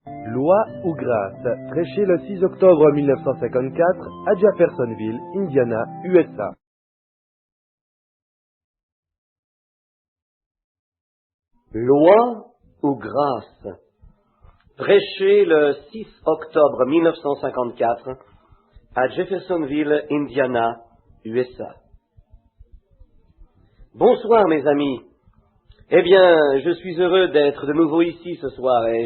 Loi ou grâce, prêché le 6 octobre 1954 à Jeffersonville, Indiana, USA. Loi ou grâce, prêché le 6 octobre 1954 à Jeffersonville, Indiana, USA. Bonsoir mes amis. Eh bien, je suis heureux d'être de nouveau ici ce soir et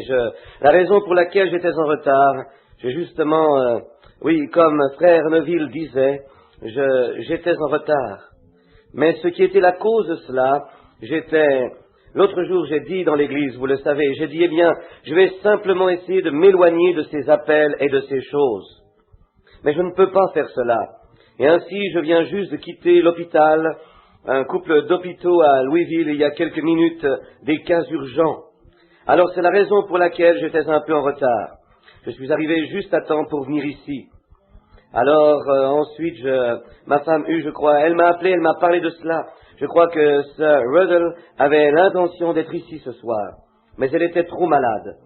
la raison pour laquelle j'étais en retard, j'ai justement, comme frère Neville disait, j'étais en retard. Mais ce qui était la cause de cela, l'autre jour j'ai dit dans l'église, vous le savez, j'ai dit, eh bien, je vais simplement essayer de m'éloigner de ces appels et de ces choses. Mais je ne peux pas faire cela. Et ainsi, je viens juste de quitter l'hôpital, un couple d'hôpitaux à Louisville, il y a quelques minutes, des cas urgents. Alors c'est la raison pour laquelle j'étais un peu en retard. Je suis arrivé juste à temps pour venir ici. Alors ensuite, ma femme je crois, elle m'a appelé, elle m'a parlé de cela. Je crois que Sir Ruddle avait l'intention d'être ici ce soir, mais elle était trop malade.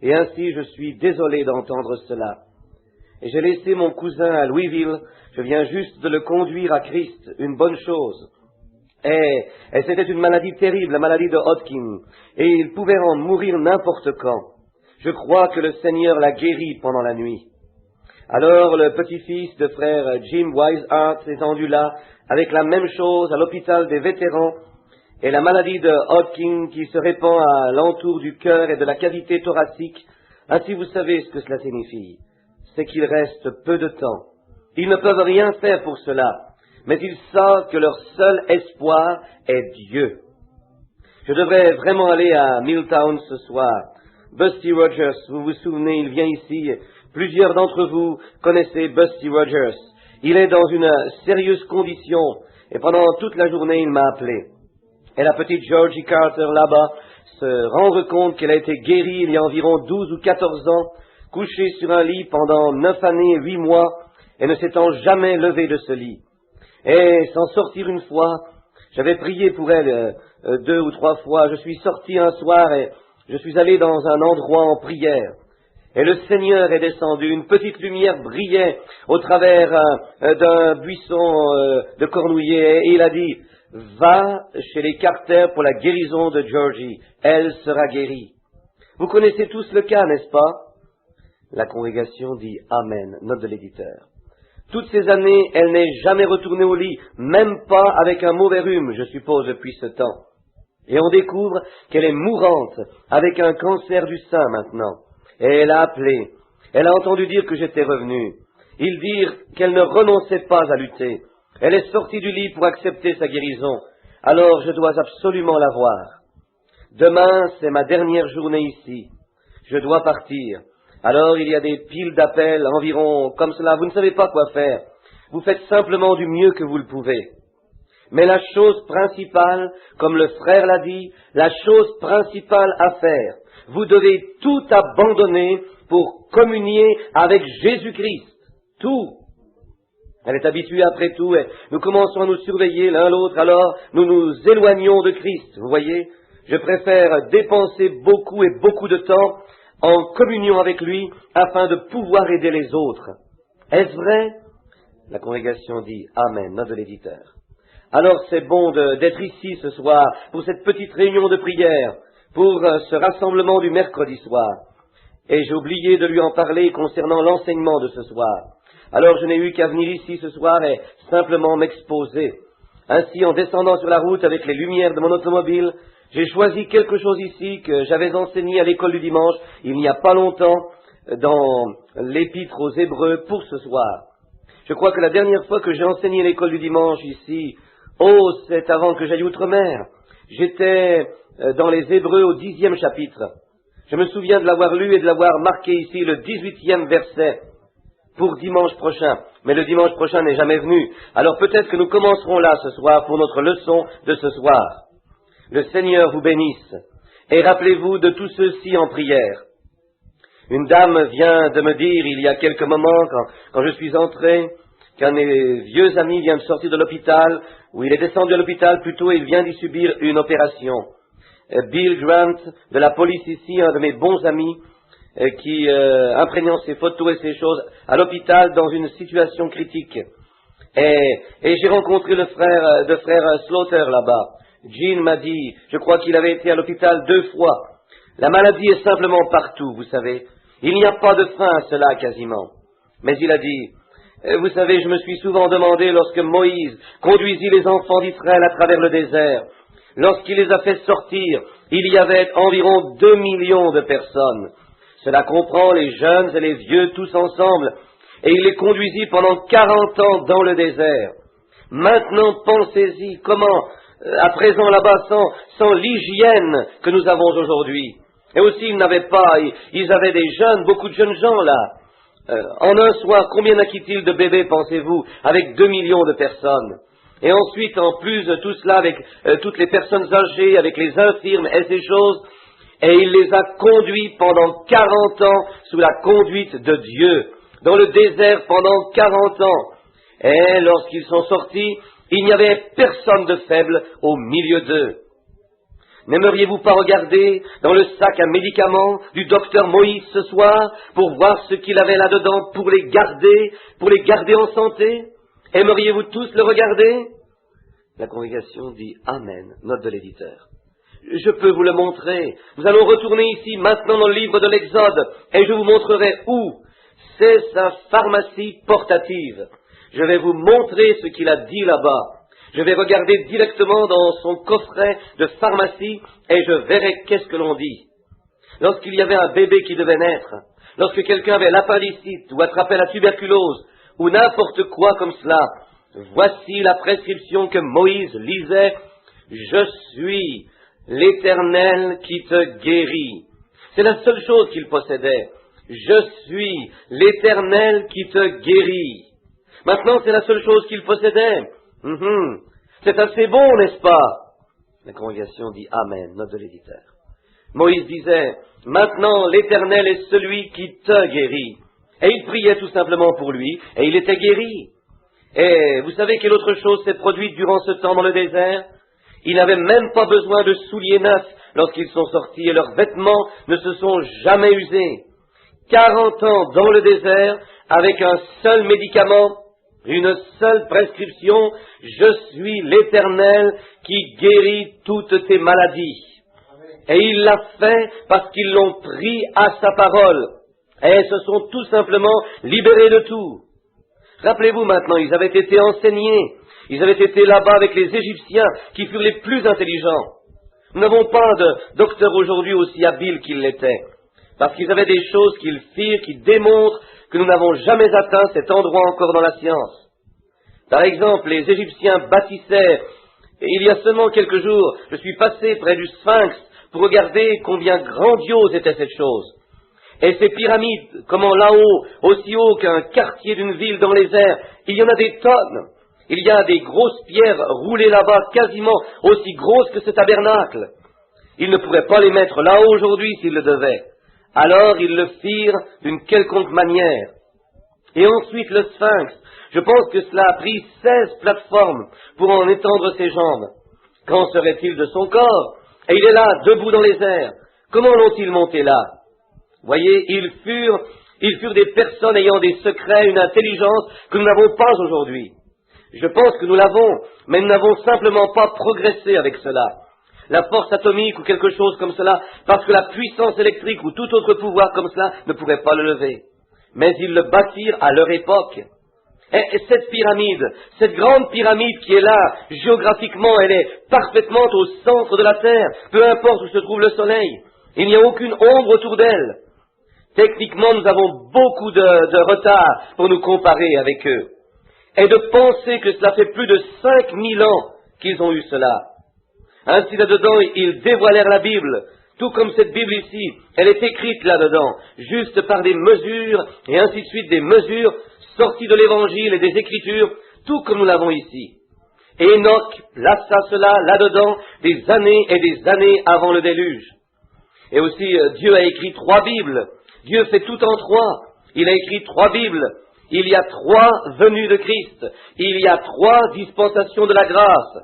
Et ainsi, je suis désolé d'entendre cela. Et j'ai laissé mon cousin à Louisville, je viens juste de le conduire à Christ, une bonne chose. Et c'était une maladie terrible, la maladie de Hodgkin, et il pouvait en mourir n'importe quand. Je crois que le Seigneur l'a guéri pendant la nuit. Alors le petit-fils de frère Jim Wiseheart s'est rendu là, avec la même chose à l'hôpital des vétérans, et la maladie de Hodgkin qui se répand à l'entour du cœur et de la cavité thoracique. Ainsi vous savez ce que cela signifie, c'est qu'il reste peu de temps. Ils ne peuvent rien faire pour cela, mais ils savent que leur seul espoir est Dieu. Je devrais vraiment aller à Milltown ce soir. Busty Rogers, vous vous souvenez, il vient ici. Plusieurs d'entre vous connaissez Busty Rogers. Il est dans une sérieuse condition, et pendant toute la journée, il m'a appelé. Et la petite Georgie Carter, là-bas, se rendre compte qu'elle a été guérie il y a environ 12 ou 14 ans, couchée sur un lit pendant 9 années et 8 mois, et ne s'étant jamais levée de ce lit. Et s'en sortir une fois, j'avais prié pour elle 2 ou 3 fois, je suis sorti un soir et je suis allé dans un endroit en prière. Et le Seigneur est descendu, une petite lumière brillait au travers d'un buisson de cornouiller, et il a dit, va chez les Carter pour la guérison de Georgie, elle sera guérie. Vous connaissez tous le cas, n'est-ce pas? La congrégation dit Amen, note de l'éditeur. Toutes ces années, elle n'est jamais retournée au lit, même pas avec un mauvais rhume, je suppose, depuis ce temps. Et on découvre qu'elle est mourante, avec un cancer du sein maintenant. Et elle a appelé. Elle a entendu dire que j'étais revenu. Ils dirent qu'elle ne renonçait pas à lutter. Elle est sortie du lit pour accepter sa guérison. Alors je dois absolument la voir. Demain, c'est ma dernière journée ici. Je dois partir. Alors il y a des piles d'appels, environ comme cela. Vous ne savez pas quoi faire. Vous faites simplement du mieux que vous le pouvez. Mais la chose principale, comme le frère l'a dit, la chose principale à faire, vous devez tout abandonner pour communier avec Jésus-Christ. Tout. Elle est habituée après tout et nous commençons à nous surveiller l'un l'autre, alors nous nous éloignons de Christ. Vous voyez, je préfère dépenser beaucoup et beaucoup de temps en communion avec lui afin de pouvoir aider les autres. Est-ce vrai? La congrégation dit Amen, note de l'éditeur. Alors c'est bon d'être ici ce soir pour cette petite réunion de prière, pour ce rassemblement du mercredi soir. Et j'ai oublié de lui en parler concernant l'enseignement de ce soir. Alors je n'ai eu qu'à venir ici ce soir et simplement m'exposer. Ainsi, en descendant sur la route avec les lumières de mon automobile, j'ai choisi quelque chose ici que j'avais enseigné à l'école du dimanche il n'y a pas longtemps dans l'épître aux Hébreux pour ce soir. Je crois que la dernière fois que j'ai enseigné à l'école du dimanche ici, c'est avant que j'aille outre-mer. J'étais dans les Hébreux au 10e chapitre. Je me souviens de l'avoir lu et de l'avoir marqué ici, le 18e verset, pour dimanche prochain. Mais le dimanche prochain n'est jamais venu. Alors peut-être que nous commencerons là ce soir pour notre leçon de ce soir. Le Seigneur vous bénisse. Et rappelez-vous de tous ceux-ci en prière. Une dame vient de me dire, il y a quelques moments, quand je suis entré, qu'un de mes vieux amis vient de sortir de l'hôpital, ou il est descendu à l'hôpital plutôt, et il vient d'y subir une opération. Bill Grant, de la police ici, un de mes bons amis, qui, imprégnant ses photos et ses choses, à l'hôpital dans une situation critique. Et j'ai rencontré le frère Slaughter là-bas. Jean m'a dit, je crois qu'il avait été à l'hôpital 2 fois. La maladie est simplement partout, vous savez. Il n'y a pas de fin à cela quasiment. Mais il a dit, vous savez, je me suis souvent demandé lorsque Moïse conduisit les enfants d'Israël à travers le désert, lorsqu'il les a fait sortir, il y avait environ 2 millions de personnes. Cela comprend les jeunes et les vieux tous ensemble, et il les conduisit pendant 40 ans dans le désert. Maintenant, pensez-y, comment, à présent là-bas, sans l'hygiène que nous avons aujourd'hui. Et aussi, ils avaient des jeunes, beaucoup de jeunes gens là. En un soir, combien naquit-il de bébés, pensez-vous, avec 2 millions de personnes? Et ensuite, en plus de tout cela, avec toutes les personnes âgées, avec les infirmes et ces choses, et il les a conduits pendant 40 ans sous la conduite de Dieu, dans le désert pendant 40 ans. Et lorsqu'ils sont sortis, il n'y avait personne de faible au milieu d'eux. N'aimeriez-vous pas regarder dans le sac à médicaments du docteur Moïse ce soir pour voir ce qu'il avait là-dedans pour les garder en santé? Aimeriez-vous tous le regarder? La congrégation dit Amen, note de l'éditeur. Je peux vous le montrer. Nous allons retourner ici maintenant dans le livre de l'Exode et je vous montrerai où. C'est sa pharmacie portative. Je vais vous montrer ce qu'il a dit là-bas. Je vais regarder directement dans son coffret de pharmacie et je verrai qu'est-ce que l'on dit. Lorsqu'il y avait un bébé qui devait naître, lorsque quelqu'un avait l'appendicite ou attrapait la tuberculose ou n'importe quoi comme cela, voici la prescription que Moïse lisait. Je suis l'Éternel qui te guérit. C'est la seule chose qu'il possédait. Je suis l'Éternel qui te guérit. Maintenant, c'est la seule chose qu'il possédait. C'est assez bon, n'est-ce pas? La congrégation dit Amen, note de l'éditeur. Moïse disait, maintenant l'Éternel est celui qui te guérit. Et il priait tout simplement pour lui, et il était guéri. Et vous savez quelle autre chose s'est produite durant ce temps dans le désert? Ils n'avaient même pas besoin de souliers neufs lorsqu'ils sont sortis, et leurs vêtements ne se sont jamais usés. 40 ans dans le désert, avec un seul médicament, une seule prescription, je suis l'Éternel qui guérit toutes tes maladies. Et il l'a fait parce qu'ils l'ont pris à sa parole. Et se sont tout simplement libérés de tout. Rappelez-vous maintenant, ils avaient été enseignés. Ils avaient été là-bas avec les Égyptiens qui furent les plus intelligents. Nous n'avons pas de docteur aujourd'hui aussi habile qu'ils l'étaient. Parce qu'ils avaient des choses qu'ils firent qui démontrent que nous n'avons jamais atteint cet endroit encore dans la science. Par exemple, les Égyptiens bâtissaient, et il y a seulement quelques jours, je suis passé près du Sphinx pour regarder combien grandiose était cette chose. Et ces pyramides, comment là-haut, aussi haut qu'un quartier d'une ville dans les airs, il y en a des tonnes. Il y a des grosses pierres roulées là-bas, quasiment aussi grosses que ce tabernacle. Ils ne pourraient pas les mettre là-haut aujourd'hui s'ils le devaient. Alors ils le firent d'une quelconque manière. Et ensuite le Sphinx, je pense que cela a pris 16 plateformes pour en étendre ses jambes. Qu'en serait-il de son corps? Et il est là, debout dans les airs. Comment l'ont-ils monté là? Voyez, ils furent des personnes ayant des secrets, une intelligence que nous n'avons pas aujourd'hui. Je pense que nous l'avons, mais nous n'avons simplement pas progressé avec cela. La force atomique ou quelque chose comme cela, parce que la puissance électrique ou tout autre pouvoir comme cela ne pourrait pas le lever. Mais ils le bâtirent à leur époque. Et cette pyramide, cette grande pyramide qui est là, géographiquement, elle est parfaitement au centre de la Terre, peu importe où se trouve le Soleil. Il n'y a aucune ombre autour d'elle. Techniquement, nous avons beaucoup de retard pour nous comparer avec eux. Et de penser que cela fait plus de 5000 ans qu'ils ont eu cela. Ainsi là-dedans, ils dévoilèrent la Bible, tout comme cette Bible ici. Elle est écrite là-dedans, juste par des mesures, et ainsi de suite, des mesures sorties de l'Évangile et des Écritures, tout comme nous l'avons ici. Et Enoch plaça cela là-dedans des années et des années avant le déluge. Et aussi, Dieu a écrit 3 Bibles. Dieu fait tout en 3. Il a écrit 3 Bibles. Il y a 3 venues de Christ. Il y a 3 dispensations de la grâce.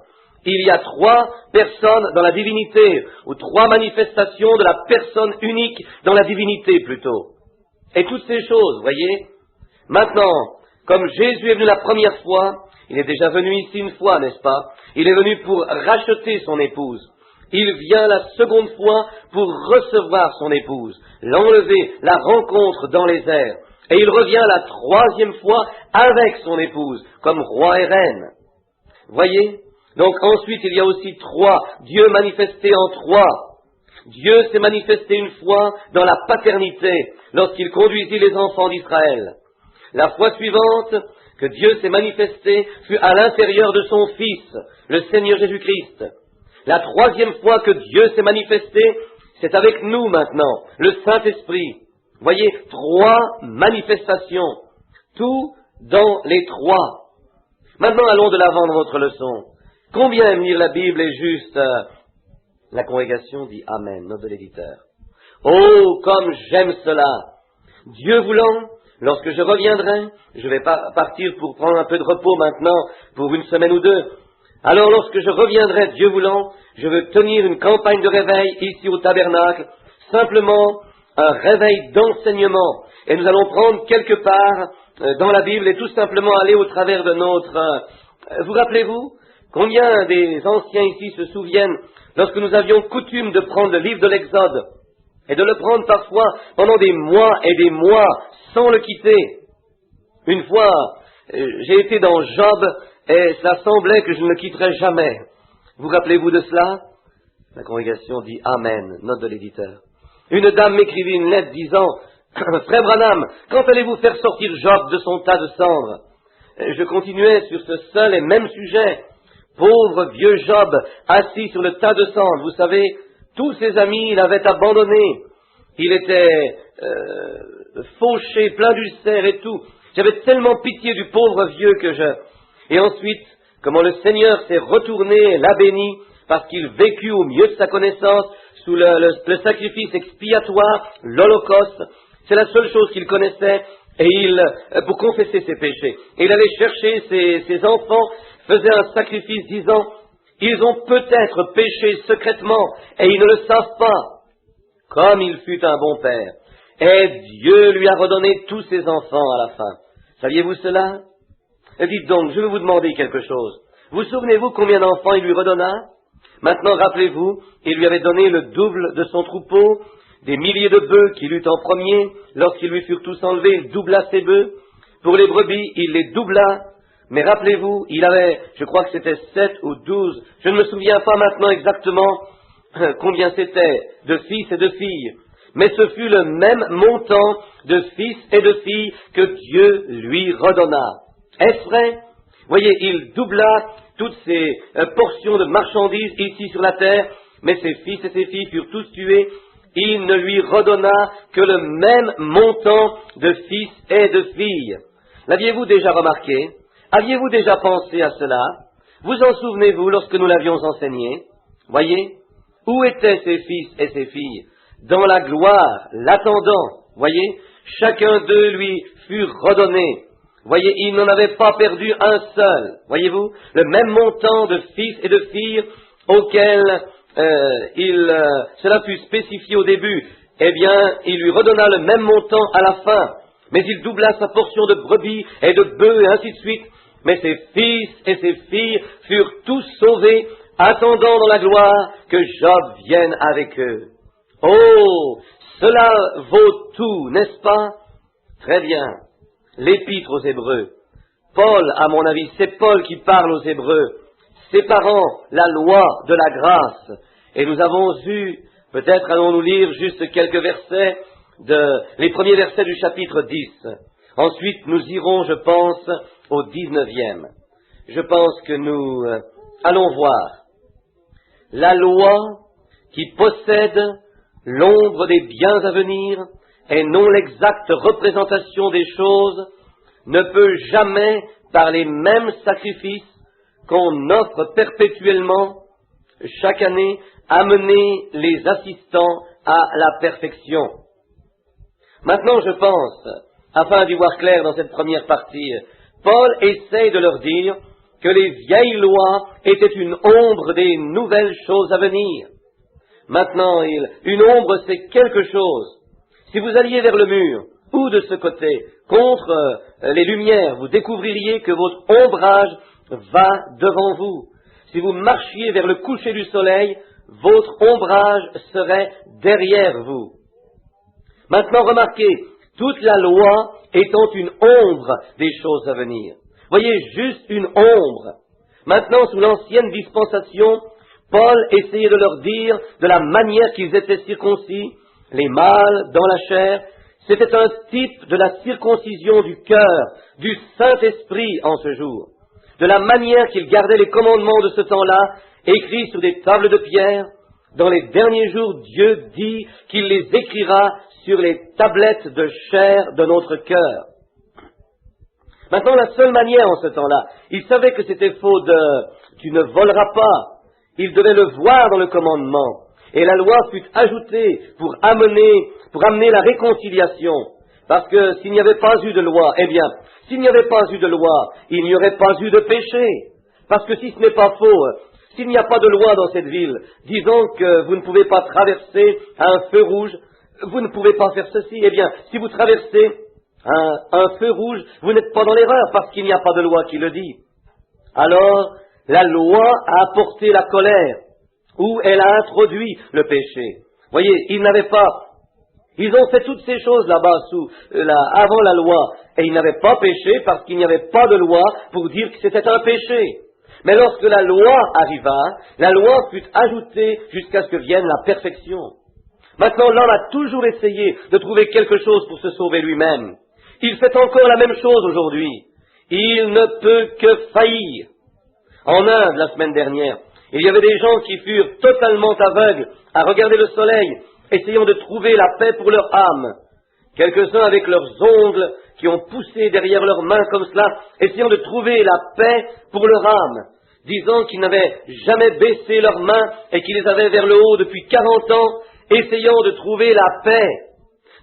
il y a trois personnes dans la divinité, ou trois manifestations de la personne unique dans la divinité plutôt. Et toutes ces choses, voyez. Maintenant, comme Jésus est venu la première fois, il est déjà venu ici une fois, n'est-ce pas? Il est venu pour racheter son épouse. Il vient la seconde fois pour recevoir son épouse, l'enlever, la rencontre dans les airs. Et il revient la troisième fois avec son épouse, comme roi et reine. Voyez? Donc ensuite, il y a aussi trois, Dieu manifesté en trois. Dieu s'est manifesté une fois dans la paternité, lorsqu'il conduisit les enfants d'Israël. La fois suivante que Dieu s'est manifesté fut à l'intérieur de son Fils, le Seigneur Jésus-Christ. La troisième fois que Dieu s'est manifesté, c'est avec nous maintenant, le Saint-Esprit. Voyez, trois manifestations, tout dans les trois. Maintenant, allons de l'avant dans notre leçon. Combien aime lire la Bible est juste La congrégation dit Amen, note de l'éditeur. Oh, comme j'aime cela! Dieu voulant, lorsque je reviendrai, je vais partir pour prendre un peu de repos maintenant, pour une semaine ou deux. Alors lorsque je reviendrai, Dieu voulant, je veux tenir une campagne de réveil ici au tabernacle, simplement un réveil d'enseignement. Et nous allons prendre quelque part dans la Bible et tout simplement aller au travers de notre... Vous rappelez-vous combien des anciens ici se souviennent lorsque nous avions coutume de prendre le livre de l'Exode et de le prendre parfois pendant des mois et des mois sans le quitter. Une fois, j'ai été dans Job et cela semblait que je ne le quitterais jamais. Vous rappelez-vous de cela? La congrégation dit Amen, note de l'éditeur. Une dame m'écrivit une lettre disant « Frère Branham, quand allez-vous faire sortir Job de son tas de cendres ?» Je continuais sur ce seul et même sujet. Pauvre vieux Job, assis sur le tas de cendres, vous savez, tous ses amis l'avaient abandonné. Il était fauché, plein d'ulcères et tout. J'avais tellement pitié du pauvre vieux que je... Et ensuite, comment le Seigneur s'est retourné, l'a béni, parce qu'il vécut au mieux de sa connaissance sous le sacrifice expiatoire, l'Holocauste. C'est la seule chose qu'il connaissait et pour confesser ses péchés. Et il allait chercher ses enfants, faisait un sacrifice disant, ils ont peut-être péché secrètement et ils ne le savent pas. Comme il fut un bon père. Et Dieu lui a redonné tous ses enfants à la fin. Saviez-vous cela? Et dites donc, je vais vous demander quelque chose. Vous souvenez-vous combien d'enfants il lui redonna? Maintenant, rappelez-vous, il lui avait donné le double de son troupeau, des milliers de bœufs qu'il eut en premier. Lorsqu'ils lui furent tous enlevés, il doubla ses bœufs. Pour les brebis, il les doubla. Mais rappelez-vous, il avait, je crois que c'était 7 ou 12, je ne me souviens pas maintenant exactement combien c'était, de fils et de filles. Mais ce fut le même montant de fils et de filles que Dieu lui redonna. Est-ce vrai? Voyez, il doubla toutes ces portions de marchandises ici sur la terre, mais ses fils et ses filles furent tous tués. Il ne lui redonna que le même montant de fils et de filles. L'aviez-vous déjà remarqué? Aviez-vous déjà pensé à cela? Vous en souvenez-vous lorsque nous l'avions enseigné? Voyez, où étaient ses fils et ses filles? Dans la gloire, l'attendant. Voyez, chacun d'eux lui fut redonné. Voyez, il n'en avait pas perdu un seul. Voyez-vous, le même montant de fils et de filles auquel cela fut spécifié au début. Eh bien, il lui redonna le même montant à la fin. Mais il doubla sa portion de brebis et de bœufs et ainsi de suite. Mais ses fils et ses filles furent tous sauvés, attendant dans la gloire que Job vienne avec eux. Oh, cela vaut tout, n'est-ce pas? Très bien. L'épître aux Hébreux. Paul, à mon avis, c'est Paul qui parle aux Hébreux, séparant la loi de la grâce. Et nous avons eu, peut-être allons-nous lire juste quelques versets, les premiers versets du chapitre 10. Ensuite, nous irons, je pense, au 19e. Je pense que nous allons voir la loi qui possède l'ombre des biens à venir et non l'exacte représentation des choses, ne peut jamais, par les mêmes sacrifices qu'on offre perpétuellement, chaque année, amener les assistants à la perfection. Maintenant, je pense, afin d'y voir clair dans cette première partie, Paul essaye de leur dire que les vieilles lois étaient une ombre des nouvelles choses à venir. Maintenant, une ombre, c'est quelque chose. Si vous alliez vers le mur, ou de ce côté, contre les lumières, vous découvririez que votre ombrage va devant vous. Si vous marchiez vers le coucher du soleil, votre ombrage serait derrière vous. Maintenant, remarquez, toute la loi étant une ombre des choses à venir. Voyez, juste une ombre. Maintenant, sous l'ancienne dispensation, Paul essayait de leur dire de la manière qu'ils étaient circoncis, les mâles dans la chair. C'était un type de la circoncision du cœur, du Saint-Esprit en ce jour. De la manière qu'ils gardaient les commandements de ce temps-là, écrits sur des tables de pierre. Dans les derniers jours, Dieu dit qu'il les écrira sur les tablettes de chair de notre cœur. Maintenant, la seule manière en ce temps-là, ils savaient que c'était faux de « tu ne voleras pas ». Ils devaient le voir dans le commandement. Et la loi fut ajoutée pour amener la réconciliation. Parce que s'il n'y avait pas eu de loi, eh bien, s'il n'y avait pas eu de loi, il n'y aurait pas eu de péché. Parce que si ce n'est pas faux, s'il n'y a pas de loi dans cette ville, disons que vous ne pouvez pas traverser un feu rouge, vous ne pouvez pas faire ceci. Eh bien, si vous traversez un feu rouge, vous n'êtes pas dans l'erreur parce qu'il n'y a pas de loi qui le dit. Alors, la loi a apporté la colère, ou elle a introduit le péché. Voyez, ils ont fait toutes ces choses là-bas avant la loi, et ils n'avaient pas péché parce qu'il n'y avait pas de loi pour dire que c'était un péché. Mais lorsque la loi arriva, la loi fut ajoutée jusqu'à ce que vienne la perfection. Maintenant, l'homme a toujours essayé de trouver quelque chose pour se sauver lui-même. Il fait encore la même chose aujourd'hui. Il ne peut que faillir. En Inde, la semaine dernière, il y avait des gens qui furent totalement aveugles à regarder le soleil, essayant de trouver la paix pour leur âme. Quelques-uns avec leurs ongles qui ont poussé derrière leurs mains comme cela, essayant de trouver la paix pour leur âme, disant qu'ils n'avaient jamais baissé leurs mains et qu'ils les avaient vers le haut depuis 40 ans, essayant de trouver la paix.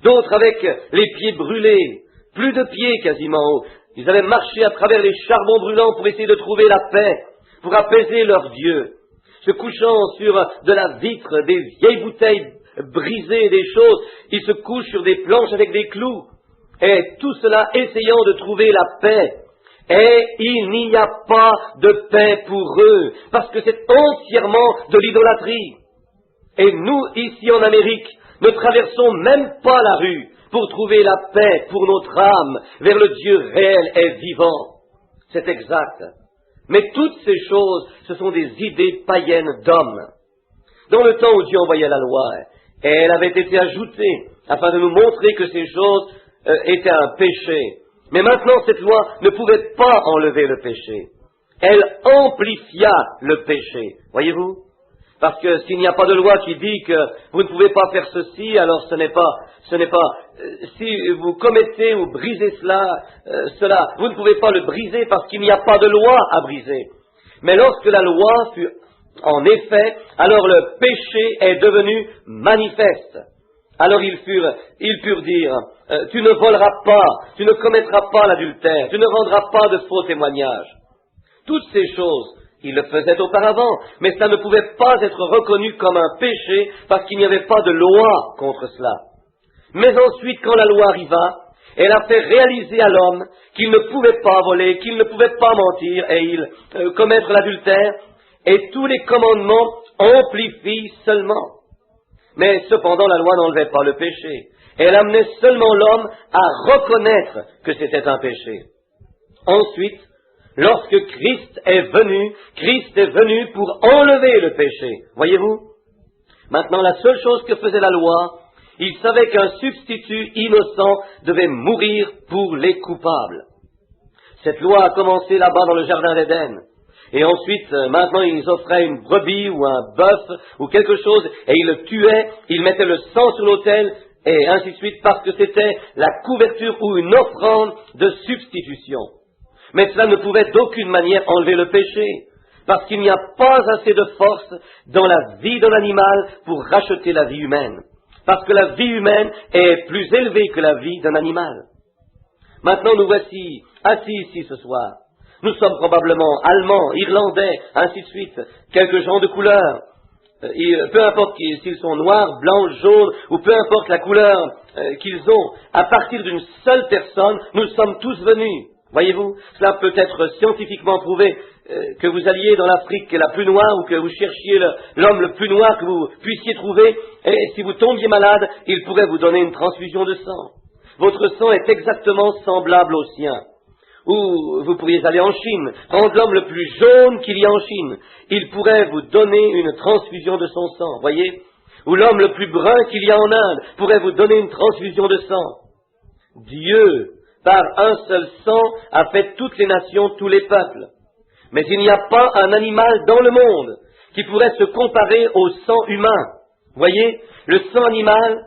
D'autres avec les pieds brûlés, plus de pieds quasiment haut. Ils avaient marché à travers les charbons brûlants pour essayer de trouver la paix, pour apaiser leur Dieu, se couchant sur de la vitre, des vieilles bouteilles brisées, des choses. Ils se couchent sur des planches avec des clous, et tout cela essayant de trouver la paix. Et il n'y a pas de paix pour eux, parce que c'est entièrement de l'idolâtrie. Et nous, ici en Amérique, ne traversons même pas la rue pour trouver la paix pour notre âme vers le Dieu réel et vivant. C'est exact. Mais toutes ces choses, ce sont des idées païennes d'hommes. Dans le temps où Dieu envoyait la loi, elle avait été ajoutée afin de nous montrer que ces choses étaient un péché. Mais maintenant, cette loi ne pouvait pas enlever le péché. Elle amplifia le péché. Voyez-vous? Parce que s'il n'y a pas de loi qui dit que vous ne pouvez pas faire ceci, alors ce n'est pas, si vous commettez ou brisez cela, vous ne pouvez pas le briser parce qu'il n'y a pas de loi à briser. Mais lorsque la loi fut en effet, alors le péché est devenu manifeste. Alors ils purent dire, tu ne voleras pas, tu ne commettras pas l'adultère, tu ne rendras pas de faux témoignages. Toutes ces choses, ils le faisaient auparavant, mais ça ne pouvait pas être reconnu comme un péché parce qu'il n'y avait pas de loi contre cela. Mais ensuite, quand la loi arriva, elle a fait réaliser à l'homme qu'il ne pouvait pas voler, qu'il ne pouvait pas mentir et commettre l'adultère, et tous les commandements amplifient seulement. Mais cependant, la loi n'enlevait pas le péché. Elle amenait seulement l'homme à reconnaître que c'était un péché. Ensuite, lorsque Christ est venu pour enlever le péché. Voyez-vous? Maintenant, la seule chose que faisait la loi, il savait qu'un substitut innocent devait mourir pour les coupables. Cette loi a commencé là-bas dans le jardin d'Éden. Et ensuite, maintenant, ils offraient une brebis ou un bœuf ou quelque chose, et ils le tuaient, ils mettaient le sang sur l'autel, et ainsi de suite, parce que c'était la couverture ou une offrande de substitution. Mais cela ne pouvait d'aucune manière enlever le péché, parce qu'il n'y a pas assez de force dans la vie d'un animal pour racheter la vie humaine, parce que la vie humaine est plus élevée que la vie d'un animal. Maintenant, nous voici assis ici ce soir. Nous sommes probablement allemands, irlandais, ainsi de suite, quelques gens de couleur. Peu importe s'ils sont noirs, blancs, jaunes, ou peu importe la couleur qu'ils ont, à partir d'une seule personne, nous sommes tous venus. Voyez-vous, cela peut être scientifiquement prouvé, que vous alliez dans l'Afrique la plus noire ou que vous cherchiez l'homme le plus noir que vous puissiez trouver, et si vous tombiez malade, il pourrait vous donner une transfusion de sang. Votre sang est exactement semblable au sien. Ou vous pourriez aller en Chine, prendre l'homme le plus jaune qu'il y a en Chine. Il pourrait vous donner une transfusion de son sang, voyez. Ou l'homme le plus brun qu'il y a en Inde pourrait vous donner une transfusion de sang. Dieu, par un seul sang, a fait toutes les nations, tous les peuples. Mais il n'y a pas un animal dans le monde qui pourrait se comparer au sang humain. Voyez, le sang animal,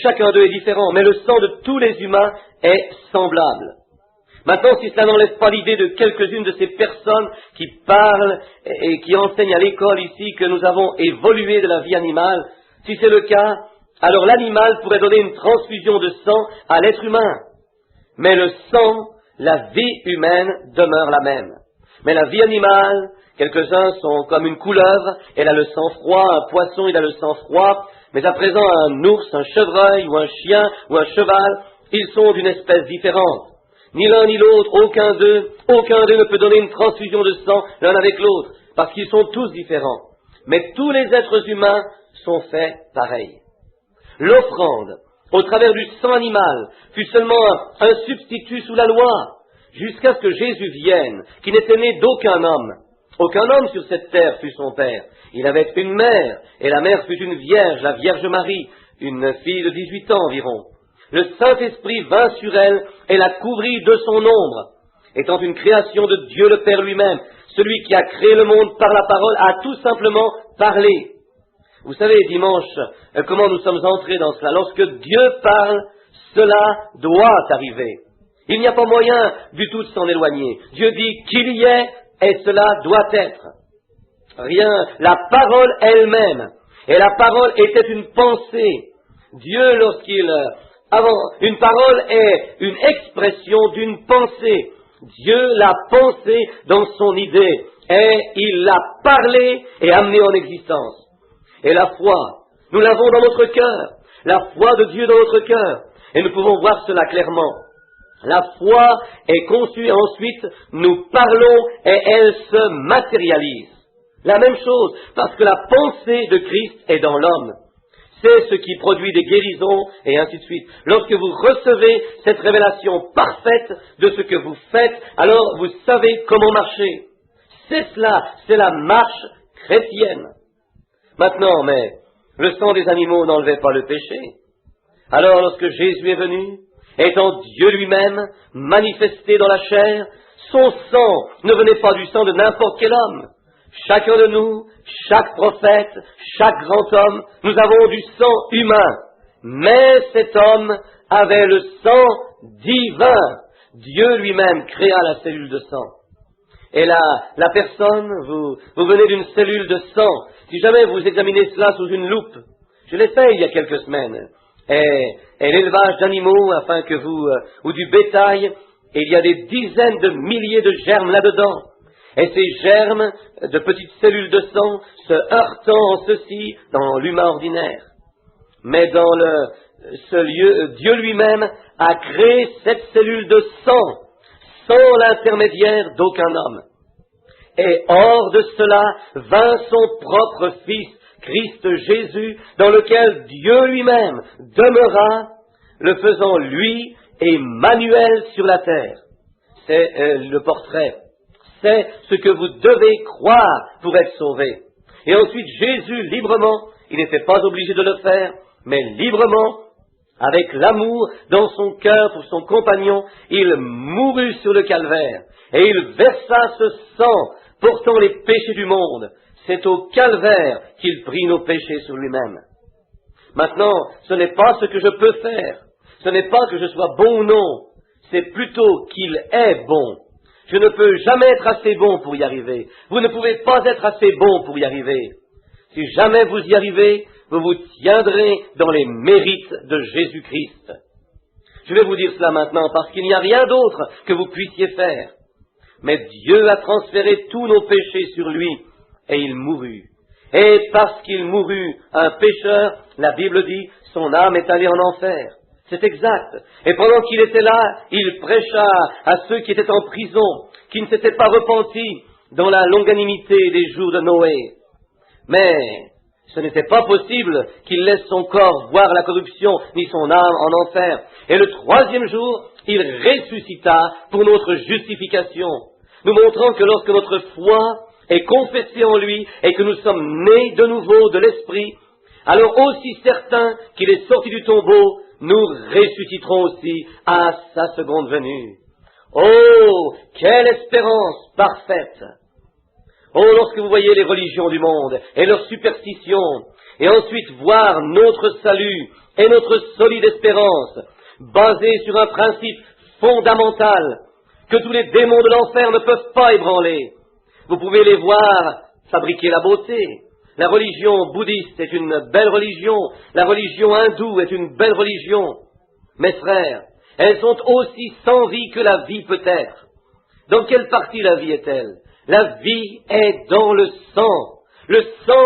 chacun d'eux est différent, mais le sang de tous les humains est semblable. Maintenant, si cela n'enlève pas l'idée de quelques-unes de ces personnes qui parlent et qui enseignent à l'école ici que nous avons évolué de la vie animale, si c'est le cas, alors l'animal pourrait donner une transfusion de sang à l'être humain. Mais le sang, la vie humaine demeure la même. Mais la vie animale, quelques-uns sont comme une couleuvre, elle a le sang froid, un poisson, il a le sang froid, mais à présent un ours, un chevreuil, ou un chien, ou un cheval, ils sont d'une espèce différente. Ni l'un ni l'autre, aucun d'eux ne peut donner une transfusion de sang l'un avec l'autre, parce qu'ils sont tous différents. Mais tous les êtres humains sont faits pareils. L'offrande, au travers du sang animal, fut seulement un substitut sous la loi, jusqu'à ce que Jésus vienne, qui n'était né d'aucun homme. Aucun homme sur cette terre fut son père. Il avait une mère, et la mère fut une vierge, la Vierge Marie, une fille de 18 ans environ. Le Saint-Esprit vint sur elle et la couvrit de son ombre. Étant une création de Dieu le Père lui-même, celui qui a créé le monde par la parole a tout simplement parlé. Vous savez, dimanche, comment nous sommes entrés dans cela. Lorsque Dieu parle, cela doit arriver. Il n'y a pas moyen du tout de s'en éloigner. Dieu dit qu'il y est et cela doit être. Rien, la parole elle-même. Et la parole était une pensée. Dieu, une parole est une expression d'une pensée. Dieu l'a pensé dans son idée et il l'a parlé et amené en existence. Et la foi, nous l'avons dans notre cœur, la foi de Dieu dans notre cœur, et nous pouvons voir cela clairement. La foi est conçue et ensuite nous parlons et elle se matérialise. La même chose, parce que la pensée de Christ est dans l'homme. C'est ce qui produit des guérisons et ainsi de suite. Lorsque vous recevez cette révélation parfaite de ce que vous faites, alors vous savez comment marcher. C'est cela, c'est la marche chrétienne. Maintenant, mais le sang des animaux n'enlevait pas le péché. Alors lorsque Jésus est venu, étant Dieu lui-même, manifesté dans la chair, son sang ne venait pas du sang de n'importe quel homme. Chacun de nous, chaque prophète, chaque grand homme, nous avons du sang humain. Mais cet homme avait le sang divin. Dieu lui-même créa la cellule de sang. Et la personne, vous venez d'une cellule de sang. Si jamais vous examinez cela sous une loupe, je l'ai fait il y a quelques semaines, et l'élevage d'animaux afin que ou du bétail, et il y a des dizaines de milliers de germes là-dedans. Et ces germes de petites cellules de sang se heurtant en ceci dans l'humain ordinaire. Mais dans ce lieu, Dieu lui-même a créé cette cellule de sang sans l'intermédiaire d'aucun homme. Et hors de cela vint son propre Fils, Christ Jésus, dans lequel Dieu lui-même demeura, le faisant lui Emmanuel sur la terre. C'est le portrait. C'est ce que vous devez croire pour être sauvé. Et ensuite, Jésus, librement, il n'était pas obligé de le faire, mais librement, avec l'amour dans son cœur pour son compagnon, il mourut sur le calvaire. Et il versa ce sang portant les péchés du monde. C'est au calvaire qu'il prit nos péchés sur lui-même. Maintenant, ce n'est pas ce que je peux faire. Ce n'est pas que je sois bon ou non. C'est plutôt qu'il est bon. Je ne peux jamais être assez bon pour y arriver. Vous ne pouvez pas être assez bon pour y arriver. Si jamais vous y arrivez, vous vous tiendrez dans les mérites de Jésus-Christ. Je vais vous dire cela maintenant parce qu'il n'y a rien d'autre que vous puissiez faire. mais Dieu a transféré tous nos péchés sur lui, et il mourut. Et parce qu'il mourut, un pécheur, la Bible dit, son âme est allée en enfer. C'est exact. Et pendant qu'il était là, il prêcha à ceux qui étaient en prison, qui ne s'étaient pas repentis dans la longanimité des jours de Noé. Mais ce n'était pas possible qu'il laisse son corps voir la corruption, ni son âme en enfer. Et le troisième jour, il ressuscita pour notre justification, nous montrant que lorsque notre foi est confessée en lui et que nous sommes nés de nouveau de l'Esprit, alors aussi certain qu'il est sorti du tombeau, nous ressusciterons aussi à sa seconde venue. Oh, quelle espérance parfaite! Oh, lorsque vous voyez les religions du monde et leurs superstitions, et ensuite voir notre salut et notre solide espérance, basée sur un principe fondamental que tous les démons de l'enfer ne peuvent pas ébranler. Vous pouvez les voir fabriquer la beauté. La religion bouddhiste est une belle religion, la religion hindoue est une belle religion. Mes frères, elles sont aussi sans vie que la vie peut être. Dans quelle partie la vie est-elle? La vie est dans le sang. Le sang,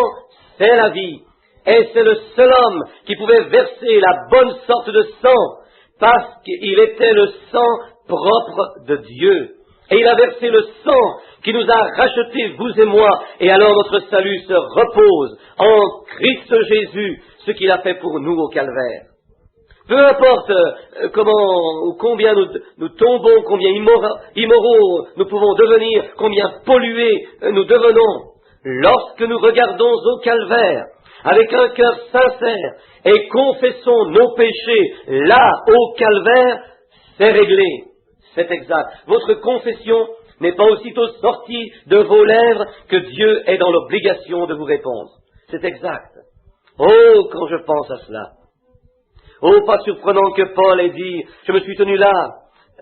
c'est la vie. Et c'est le seul homme qui pouvait verser la bonne sorte de sang, parce qu'il était le sang propre de Dieu. Et il a versé le sang qui nous a rachetés, vous et moi, et alors notre salut se repose en Christ Jésus, ce qu'il a fait pour nous au calvaire. Peu importe comment ou combien nous tombons, combien immoraux nous pouvons devenir, combien pollués nous devenons, lorsque nous regardons au calvaire avec un cœur sincère et confessons nos péchés là au calvaire, c'est réglé. C'est exact. Votre confession n'est pas aussitôt sortie de vos lèvres que Dieu est dans l'obligation de vous répondre. C'est exact. Oh, quand je pense à cela. Oh, pas surprenant que Paul ait dit, je me suis tenu là,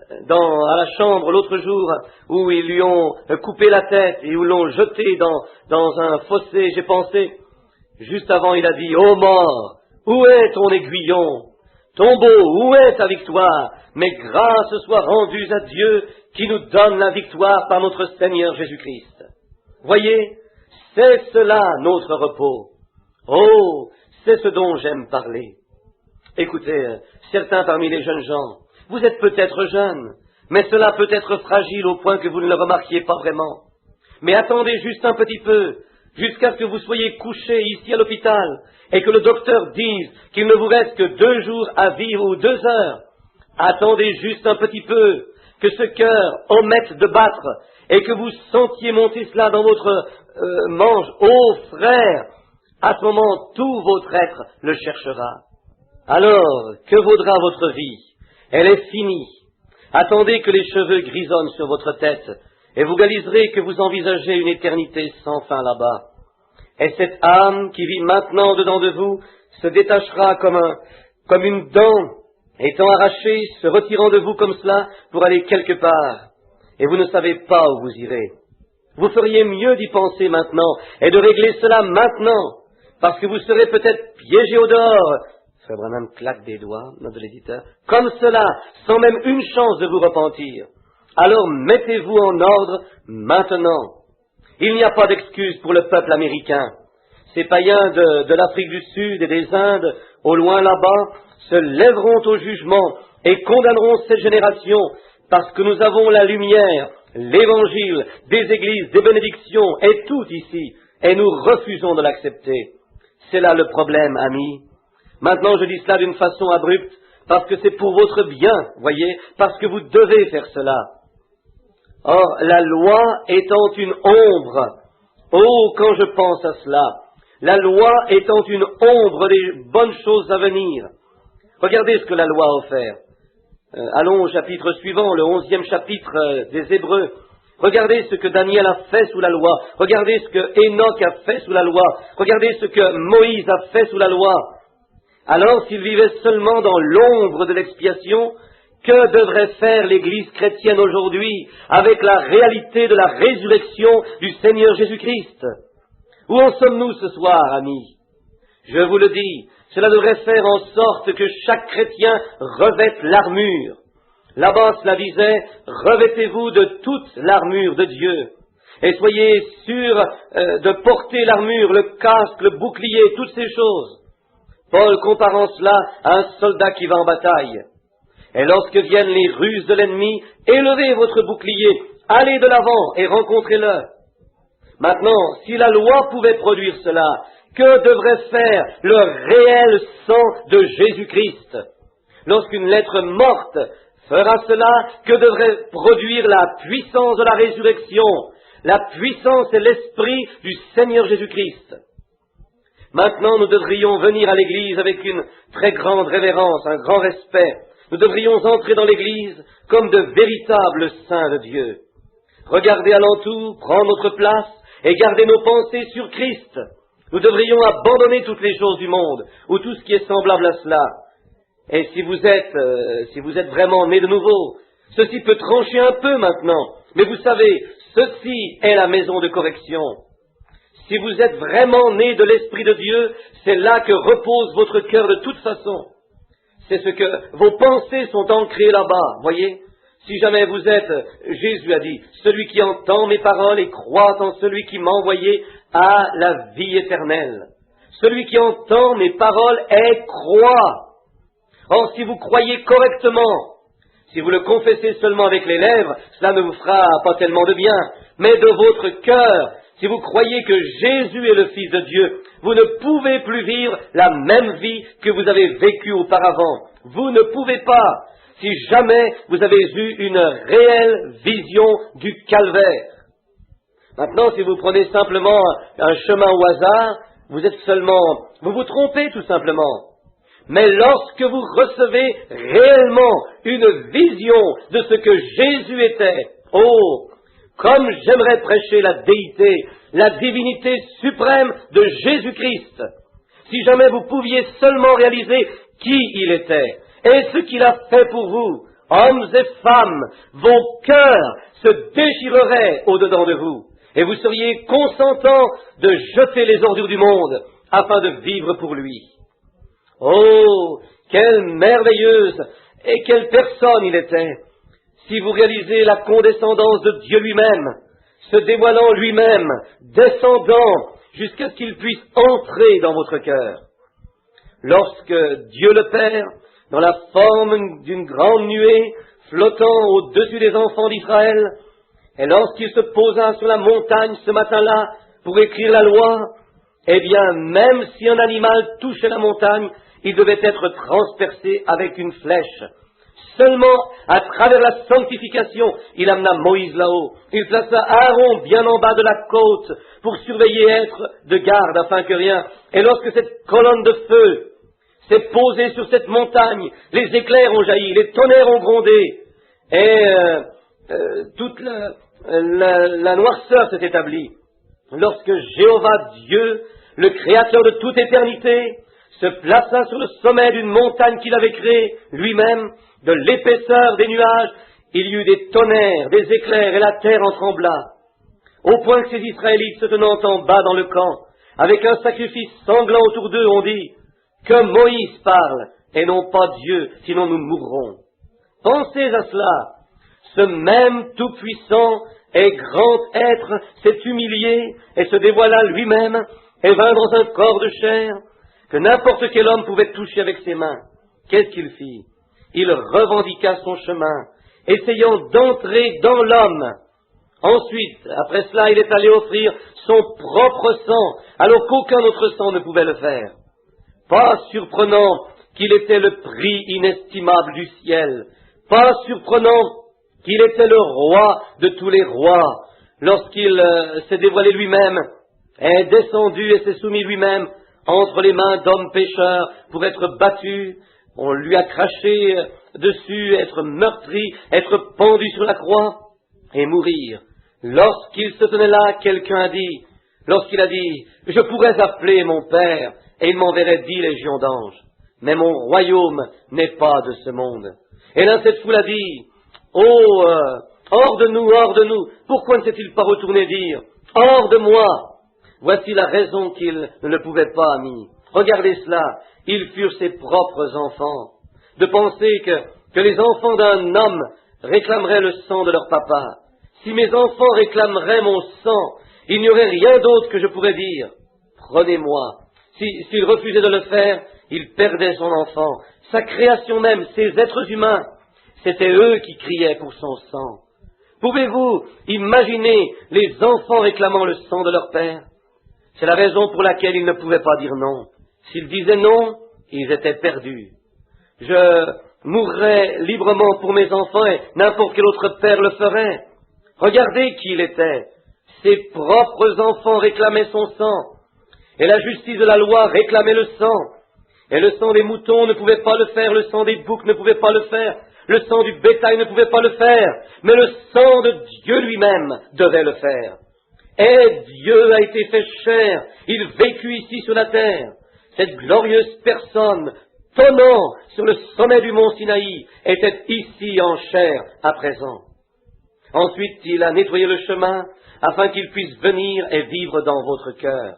à la chambre l'autre jour, où ils lui ont coupé la tête et où l'ont jeté dans un fossé. J'ai pensé, juste avant il a dit, ô mort, où est ton aiguillon? Tombeau, où est ta victoire? Mais grâce soit rendue à Dieu qui nous donne la victoire par notre Seigneur Jésus-Christ. Voyez, c'est cela notre repos. Oh, c'est ce dont j'aime parler. Écoutez, certains parmi les jeunes gens, vous êtes peut-être jeunes, mais cela peut être fragile au point que vous ne le remarquiez pas vraiment. Mais attendez juste un petit peu, jusqu'à ce que vous soyez couchés ici à l'hôpital, et que le docteur dise qu'il ne vous reste que 2 jours à vivre ou 2 heures. Attendez juste un petit peu, que ce cœur omette de battre, et que vous sentiez monter cela dans votre manche. Ô frère, à ce moment, tout votre être le cherchera. Alors, que vaudra votre vie? Elle est finie. Attendez que les cheveux grisonnent sur votre tête, et vous réaliserez que vous envisagez une éternité sans fin là-bas. Et cette âme qui vit maintenant dedans de vous se détachera comme une dent étant arrachée, se retirant de vous comme cela pour aller quelque part. Et vous ne savez pas où vous irez. Vous feriez mieux d'y penser maintenant et de régler cela maintenant, parce que vous serez peut-être piégé au dehors. Frère Branham claque des doigts, notre l'éditeur, comme cela, sans même une chance de vous repentir. Alors mettez-vous en ordre maintenant. Il n'y a pas d'excuse pour le peuple américain. Ces païens de l'Afrique du Sud et des Indes, au loin là-bas, se lèveront au jugement et condamneront cette génération parce que nous avons la lumière, l'évangile, des églises, des bénédictions et tout ici, et nous refusons de l'accepter. C'est là le problème, amis. Maintenant, je dis cela d'une façon abrupte parce que c'est pour votre bien, voyez, parce que vous devez faire cela. Or, la loi étant une ombre, oh, quand je pense à cela, la loi étant une ombre des bonnes choses à venir. Regardez ce que la loi a offert. Allons au chapitre suivant, le 11e chapitre des Hébreux. Regardez ce que Daniel a fait sous la loi. Regardez ce que Enoch a fait sous la loi. Regardez ce que Moïse a fait sous la loi. Alors, s'il vivait seulement dans l'ombre de l'expiation, que devrait faire l'Église chrétienne aujourd'hui avec la réalité de la résurrection du Seigneur Jésus-Christ? Où en sommes-nous ce soir, amis? Je vous le dis, cela devrait faire en sorte que chaque chrétien revête Là-bas, cela disait, revêtez-vous de toute l'armure de Dieu. Et soyez sûrs de porter l'armure, le casque, le bouclier, toutes ces choses. Paul comparant cela à un soldat qui va en bataille. Et lorsque viennent les ruses de l'ennemi, élevez votre bouclier, allez de l'avant et rencontrez-le. Maintenant, si la loi pouvait produire cela, que devrait faire le réel sang de Jésus-Christ? Lorsqu'une lettre morte fera cela, que devrait produire la puissance de la résurrection, la puissance et l'esprit du Seigneur Jésus-Christ? Maintenant, nous devrions venir à l'Église avec une très grande révérence, un grand respect. Nous devrions entrer dans l'Église comme de véritables saints de Dieu. Regarder alentour, prendre notre place et garder nos pensées sur Christ. Nous devrions abandonner toutes les choses du monde, ou tout ce qui est semblable à cela. Et si vous êtes vraiment né de nouveau, ceci peut trancher un peu maintenant, mais vous savez, ceci est la maison de correction. Si vous êtes vraiment né de l'Esprit de Dieu, c'est là que repose votre cœur de toute façon. C'est ce que vos pensées sont ancrées là-bas, voyez. Si jamais vous êtes, Jésus a dit, celui qui entend mes paroles et croit en celui qui m'a envoyé a la vie éternelle. Celui qui entend mes paroles et croit. Or, si vous croyez correctement, si vous le confessez seulement avec les lèvres, cela ne vous fera pas tellement de bien, mais de votre cœur, si vous croyez que Jésus est le Fils de Dieu, vous ne pouvez plus vivre la même vie que vous avez vécue auparavant. Vous ne pouvez pas, si jamais vous avez eu une réelle vision du calvaire. Maintenant, si vous prenez simplement un chemin au hasard, vous vous trompez tout simplement. Mais lorsque vous recevez réellement une vision de ce que Jésus était, oh, comme j'aimerais prêcher la déité, la divinité suprême de Jésus-Christ, si jamais vous pouviez seulement réaliser qui il était et ce qu'il a fait pour vous, hommes et femmes, vos cœurs se déchireraient au-dedans de vous et vous seriez consentants de jeter les ordures du monde afin de vivre pour lui. Oh, quelle merveilleuse et quelle personne il était! Si vous réalisez la condescendance de Dieu lui-même, se dévoilant lui-même, descendant jusqu'à ce qu'il puisse entrer dans votre cœur. Lorsque Dieu le Père, dans la forme d'une grande nuée, flottant au-dessus des enfants d'Israël, et lorsqu'il se posa sur la montagne ce matin-là pour écrire la loi, eh bien, même si un animal touchait la montagne, il devait être transpercé avec une flèche. Seulement, à travers la sanctification, il amena Moïse là-haut. Il plaça Aaron bien en bas de la côte pour surveiller et être de garde afin que rien. Et lorsque cette colonne de feu s'est posée sur cette montagne, les éclairs ont jailli, les tonnerres ont grondé, et toute la noirceur s'est établie. Lorsque Jéhovah Dieu, le Créateur de toute éternité, se plaça sur le sommet d'une montagne qu'il avait créée lui-même, de l'épaisseur des nuages, il y eut des tonnerres, des éclairs, et la terre en trembla, au point que ces Israélites se tenant en bas dans le camp, avec un sacrifice sanglant autour d'eux, ont dit que Moïse parle, et non pas Dieu, sinon nous mourrons. Pensez à cela. Ce même Tout-Puissant et grand être s'est humilié et se dévoila lui-même et vint dans un corps de chair que n'importe quel homme pouvait toucher avec ses mains. Qu'est-ce qu'il fit? Il revendiqua son chemin, essayant d'entrer dans l'homme. Ensuite, après cela, il est allé offrir son propre sang, alors qu'aucun autre sang ne pouvait le faire. Pas surprenant qu'il était le prix inestimable du ciel, pas surprenant qu'il était le roi de tous les rois, lorsqu'il s'est dévoilé lui-même, est descendu et s'est soumis lui-même entre les mains d'hommes pécheurs pour être battu. On lui a craché dessus, être meurtri, être pendu sur la croix et mourir. Lorsqu'il se tenait là, quelqu'un a dit, lorsqu'il a dit, je pourrais appeler mon Père et il m'enverrait 10 légions d'anges, mais mon royaume n'est pas de ce monde. Et là, cette foule a dit, oh, hors de nous, pourquoi ne s'est-il pas retourné dire, hors de moi? Voici la raison qu'il ne le pouvait pas, amis. Regardez cela, ils furent ses propres enfants. De penser que les enfants d'un homme réclameraient le sang de leur papa. Si mes enfants réclameraient mon sang, il n'y aurait rien d'autre que je pourrais dire. Prenez-moi. S'il refusait de le faire, il perdait son enfant. Sa création même, ces êtres humains, c'étaient eux qui criaient pour son sang. Pouvez-vous imaginer les enfants réclamant le sang de leur père? C'est la raison pour laquelle ils ne pouvaient pas dire non. S'ils disaient non, ils étaient perdus. Je mourrais librement pour mes enfants et n'importe quel autre père le ferait. Regardez qui il était. Ses propres enfants réclamaient son sang. Et la justice de la loi réclamait le sang. Et le sang des moutons ne pouvait pas le faire, le sang des boucs ne pouvait pas le faire, le sang du bétail ne pouvait pas le faire, mais le sang de Dieu lui-même devait le faire. Et Dieu a été fait chair, il vécut ici sur la terre. Cette glorieuse personne, tonnant sur le sommet du mont Sinaï, était ici en chair à présent. Ensuite, il a nettoyé le chemin afin qu'il puisse venir et vivre dans votre cœur.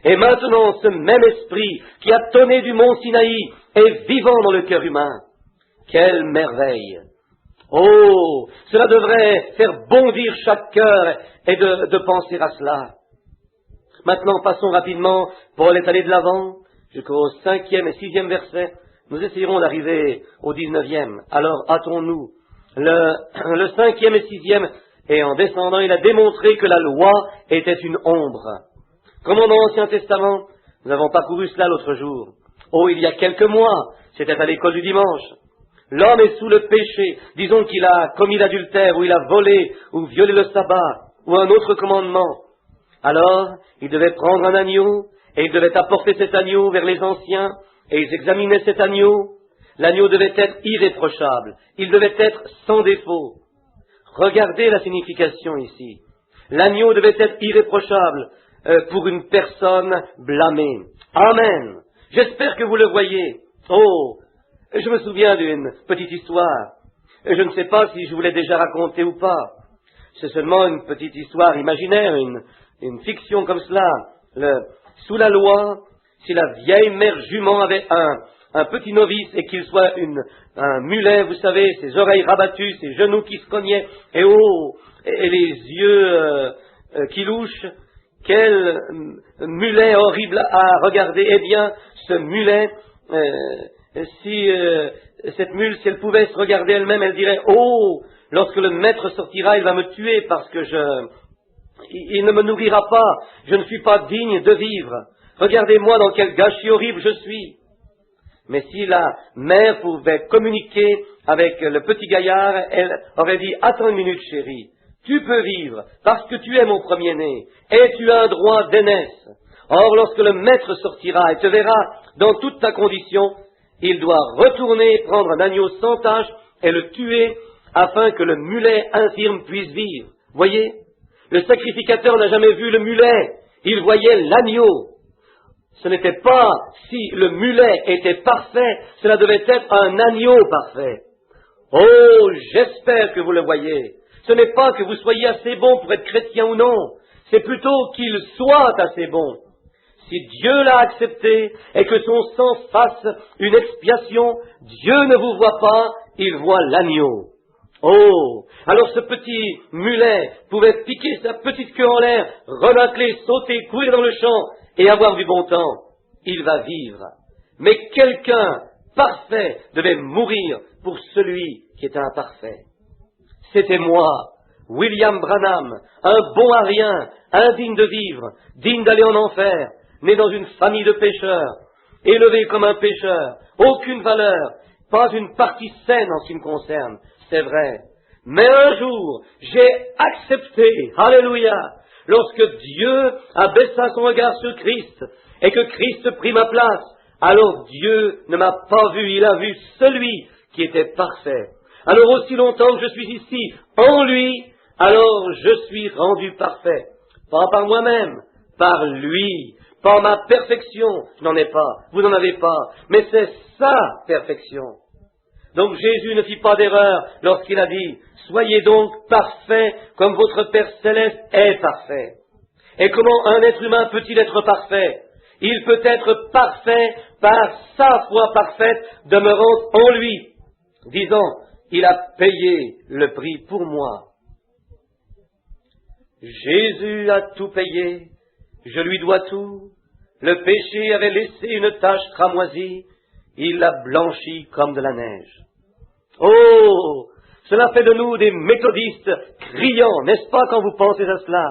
Et maintenant, ce même esprit qui a tonné du mont Sinaï est vivant dans le cœur humain. Quelle merveille! Oh, cela devrait faire bondir chaque cœur et de penser à cela. Maintenant, passons rapidement, Paul est allé de l'avant, jusqu'au 5e et 6e verset. Nous essayerons d'arriver au 19e. Alors, hâtons-nous. Le 5e et 6e, et en descendant, il a démontré que la loi était une ombre. Comme dans l'Ancien Testament, nous avons parcouru cela l'autre jour. Oh, il y a quelques mois, c'était à l'école du dimanche. L'homme est sous le péché, disons qu'il a commis l'adultère, ou il a volé, ou violé le sabbat, ou un autre commandement. Alors, il devait prendre un agneau, et il devait apporter cet agneau vers les anciens, et ils examinaient cet agneau. L'agneau devait être irréprochable, il devait être sans défaut. Regardez la signification ici. L'agneau devait être irréprochable pour une personne blâmée. Amen. J'espère que vous le voyez. Oh, je me souviens d'une petite histoire. Je ne sais pas si je vous l'ai déjà racontée ou pas. C'est seulement une petite histoire imaginaire, une fiction comme cela. Sous la loi, si la vieille mère jument avait un petit novice et qu'il soit un mulet, vous savez, ses oreilles rabattues, ses genoux qui se cognaient, et les yeux qui louchent, quel mulet horrible à regarder. Eh bien, ce mulet, cette mule, si elle pouvait se regarder elle-même, elle dirait, oh, lorsque le maître sortira, il va me tuer parce que il ne me nourrira pas, je ne suis pas digne de vivre. Regardez-moi dans quel gâchis horrible je suis. Mais si la mère pouvait communiquer avec le petit gaillard, elle aurait dit, attends une minute chérie, tu peux vivre parce que tu es mon premier-né et tu as un droit d'aînesse. Or, lorsque le maître sortira et te verra dans toute ta condition, il doit retourner prendre un agneau sans tache et le tuer afin que le mulet infirme puisse vivre. Voyez, le sacrificateur n'a jamais vu le mulet, il voyait l'agneau. Ce n'était pas si le mulet était parfait, cela devait être un agneau parfait. Oh, j'espère que vous le voyez. Ce n'est pas que vous soyez assez bon pour être chrétien ou non, c'est plutôt qu'il soit assez bon. Si Dieu l'a accepté et que son sang fasse une expiation, Dieu ne vous voit pas, il voit l'agneau. Oh, alors ce petit mulet pouvait piquer sa petite queue en l'air, renâcler, sauter, courir dans le champ et avoir du bon temps. Il va vivre. Mais quelqu'un parfait devait mourir pour celui qui est imparfait. C'était moi, William Branham, un bon à rien, indigne de vivre, digne d'aller en enfer, né dans une famille de pécheurs, élevé comme un pécheur, aucune valeur, pas une partie saine en ce qui me concerne, c'est vrai. Mais un jour, j'ai accepté, alléluia, lorsque Dieu abaissa son regard sur Christ et que Christ prit ma place, alors Dieu ne m'a pas vu, il a vu celui qui était parfait. Alors aussi longtemps que je suis ici, en lui, alors je suis rendu parfait. Pas par moi-même, par lui, par ma perfection, je n'en ai pas, vous n'en avez pas, mais c'est sa perfection. Donc Jésus ne fit pas d'erreur lorsqu'il a dit, soyez donc parfaits comme votre Père Céleste est parfait. Et comment un être humain peut-il être parfait? Il peut être parfait par sa foi parfaite demeurant en lui. disant, il a payé le prix pour moi. Jésus a tout payé, je lui dois tout. Le péché avait laissé une tache cramoisie, il l'a blanchie comme de la neige. Oh, cela fait de nous des méthodistes criants, n'est-ce pas, quand vous pensez à cela?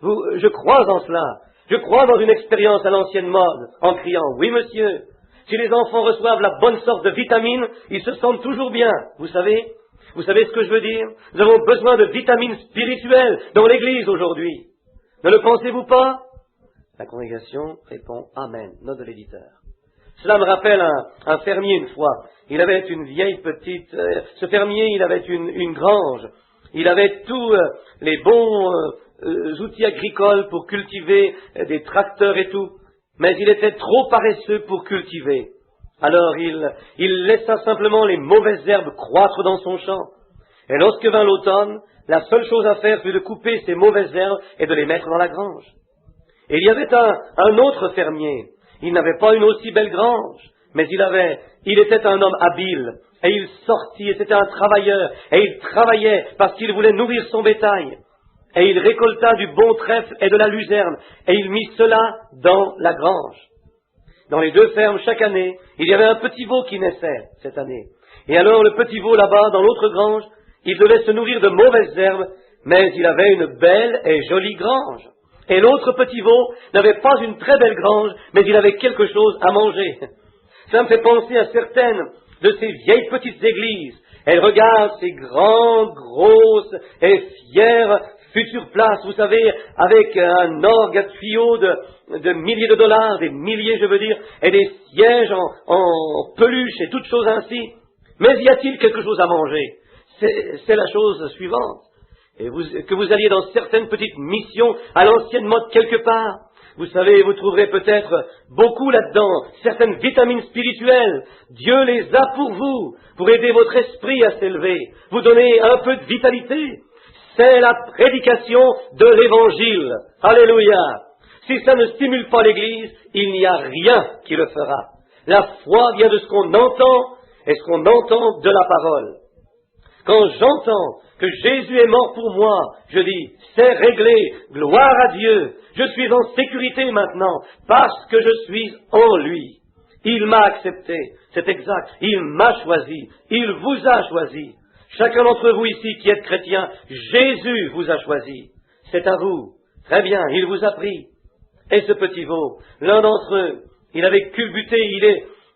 Je crois en cela. Je crois dans une expérience à l'ancienne mode, en criant, oui monsieur, si les enfants reçoivent la bonne sorte de vitamines, ils se sentent toujours bien, vous savez? Vous savez ce que je veux dire? Nous avons besoin de vitamines spirituelles dans l'Église aujourd'hui. Ne le pensez-vous pas? La congrégation répond Amen, note de l'éditeur. Cela me rappelle un fermier une fois. Il avait une vieille petite... ce fermier, il avait une grange. Il avait tous les bons outils agricoles pour cultiver des tracteurs et tout. Mais il était trop paresseux pour cultiver. Alors il laissa simplement les mauvaises herbes croître dans son champ. Et lorsque vint l'automne, la seule chose à faire fut de couper ces mauvaises herbes et de les mettre dans la grange. Et il y avait un autre fermier. Il n'avait pas une aussi belle grange, mais il était un homme habile, et il sortit, et c'était un travailleur, et il travaillait parce qu'il voulait nourrir son bétail. Et il récolta du bon trèfle et de la luzerne, et il mit cela dans la grange. Dans les deux fermes, chaque année, il y avait un petit veau qui naissait cette année. Et alors le petit veau là-bas, dans l'autre grange, il devait se nourrir de mauvaises herbes, mais il avait une belle et jolie grange. Et l'autre petit veau n'avait pas une très belle grange, mais il avait quelque chose à manger. Ça me fait penser à certaines de ces vieilles petites églises. Elles regardent ces grandes, grosses et fières futures places, vous savez, avec un orgue à tuyaux de milliers de dollars, des milliers je veux dire, et des sièges en peluche et toutes choses ainsi. Mais y a-t-il quelque chose à manger? C'est la chose suivante. Et que vous alliez dans certaines petites missions à l'ancienne mode quelque part, vous savez, vous trouverez peut-être beaucoup là-dedans, certaines vitamines spirituelles. Dieu les a pour vous, pour aider votre esprit à s'élever, vous donner un peu de vitalité. C'est la prédication de l'Évangile. Alléluia. Si ça ne stimule pas l'Église, il n'y a rien qui le fera. La foi vient de ce qu'on entend et ce qu'on entend de la parole. Quand j'entends que Jésus est mort pour moi, je dis, c'est réglé, gloire à Dieu, je suis en sécurité maintenant, parce que je suis en lui. Il m'a accepté, c'est exact, il m'a choisi, il vous a choisi. Chacun d'entre vous ici qui êtes chrétien, Jésus vous a choisi. C'est à vous. Très bien, il vous a pris. Et ce petit veau, l'un d'entre eux, il avait culbuté,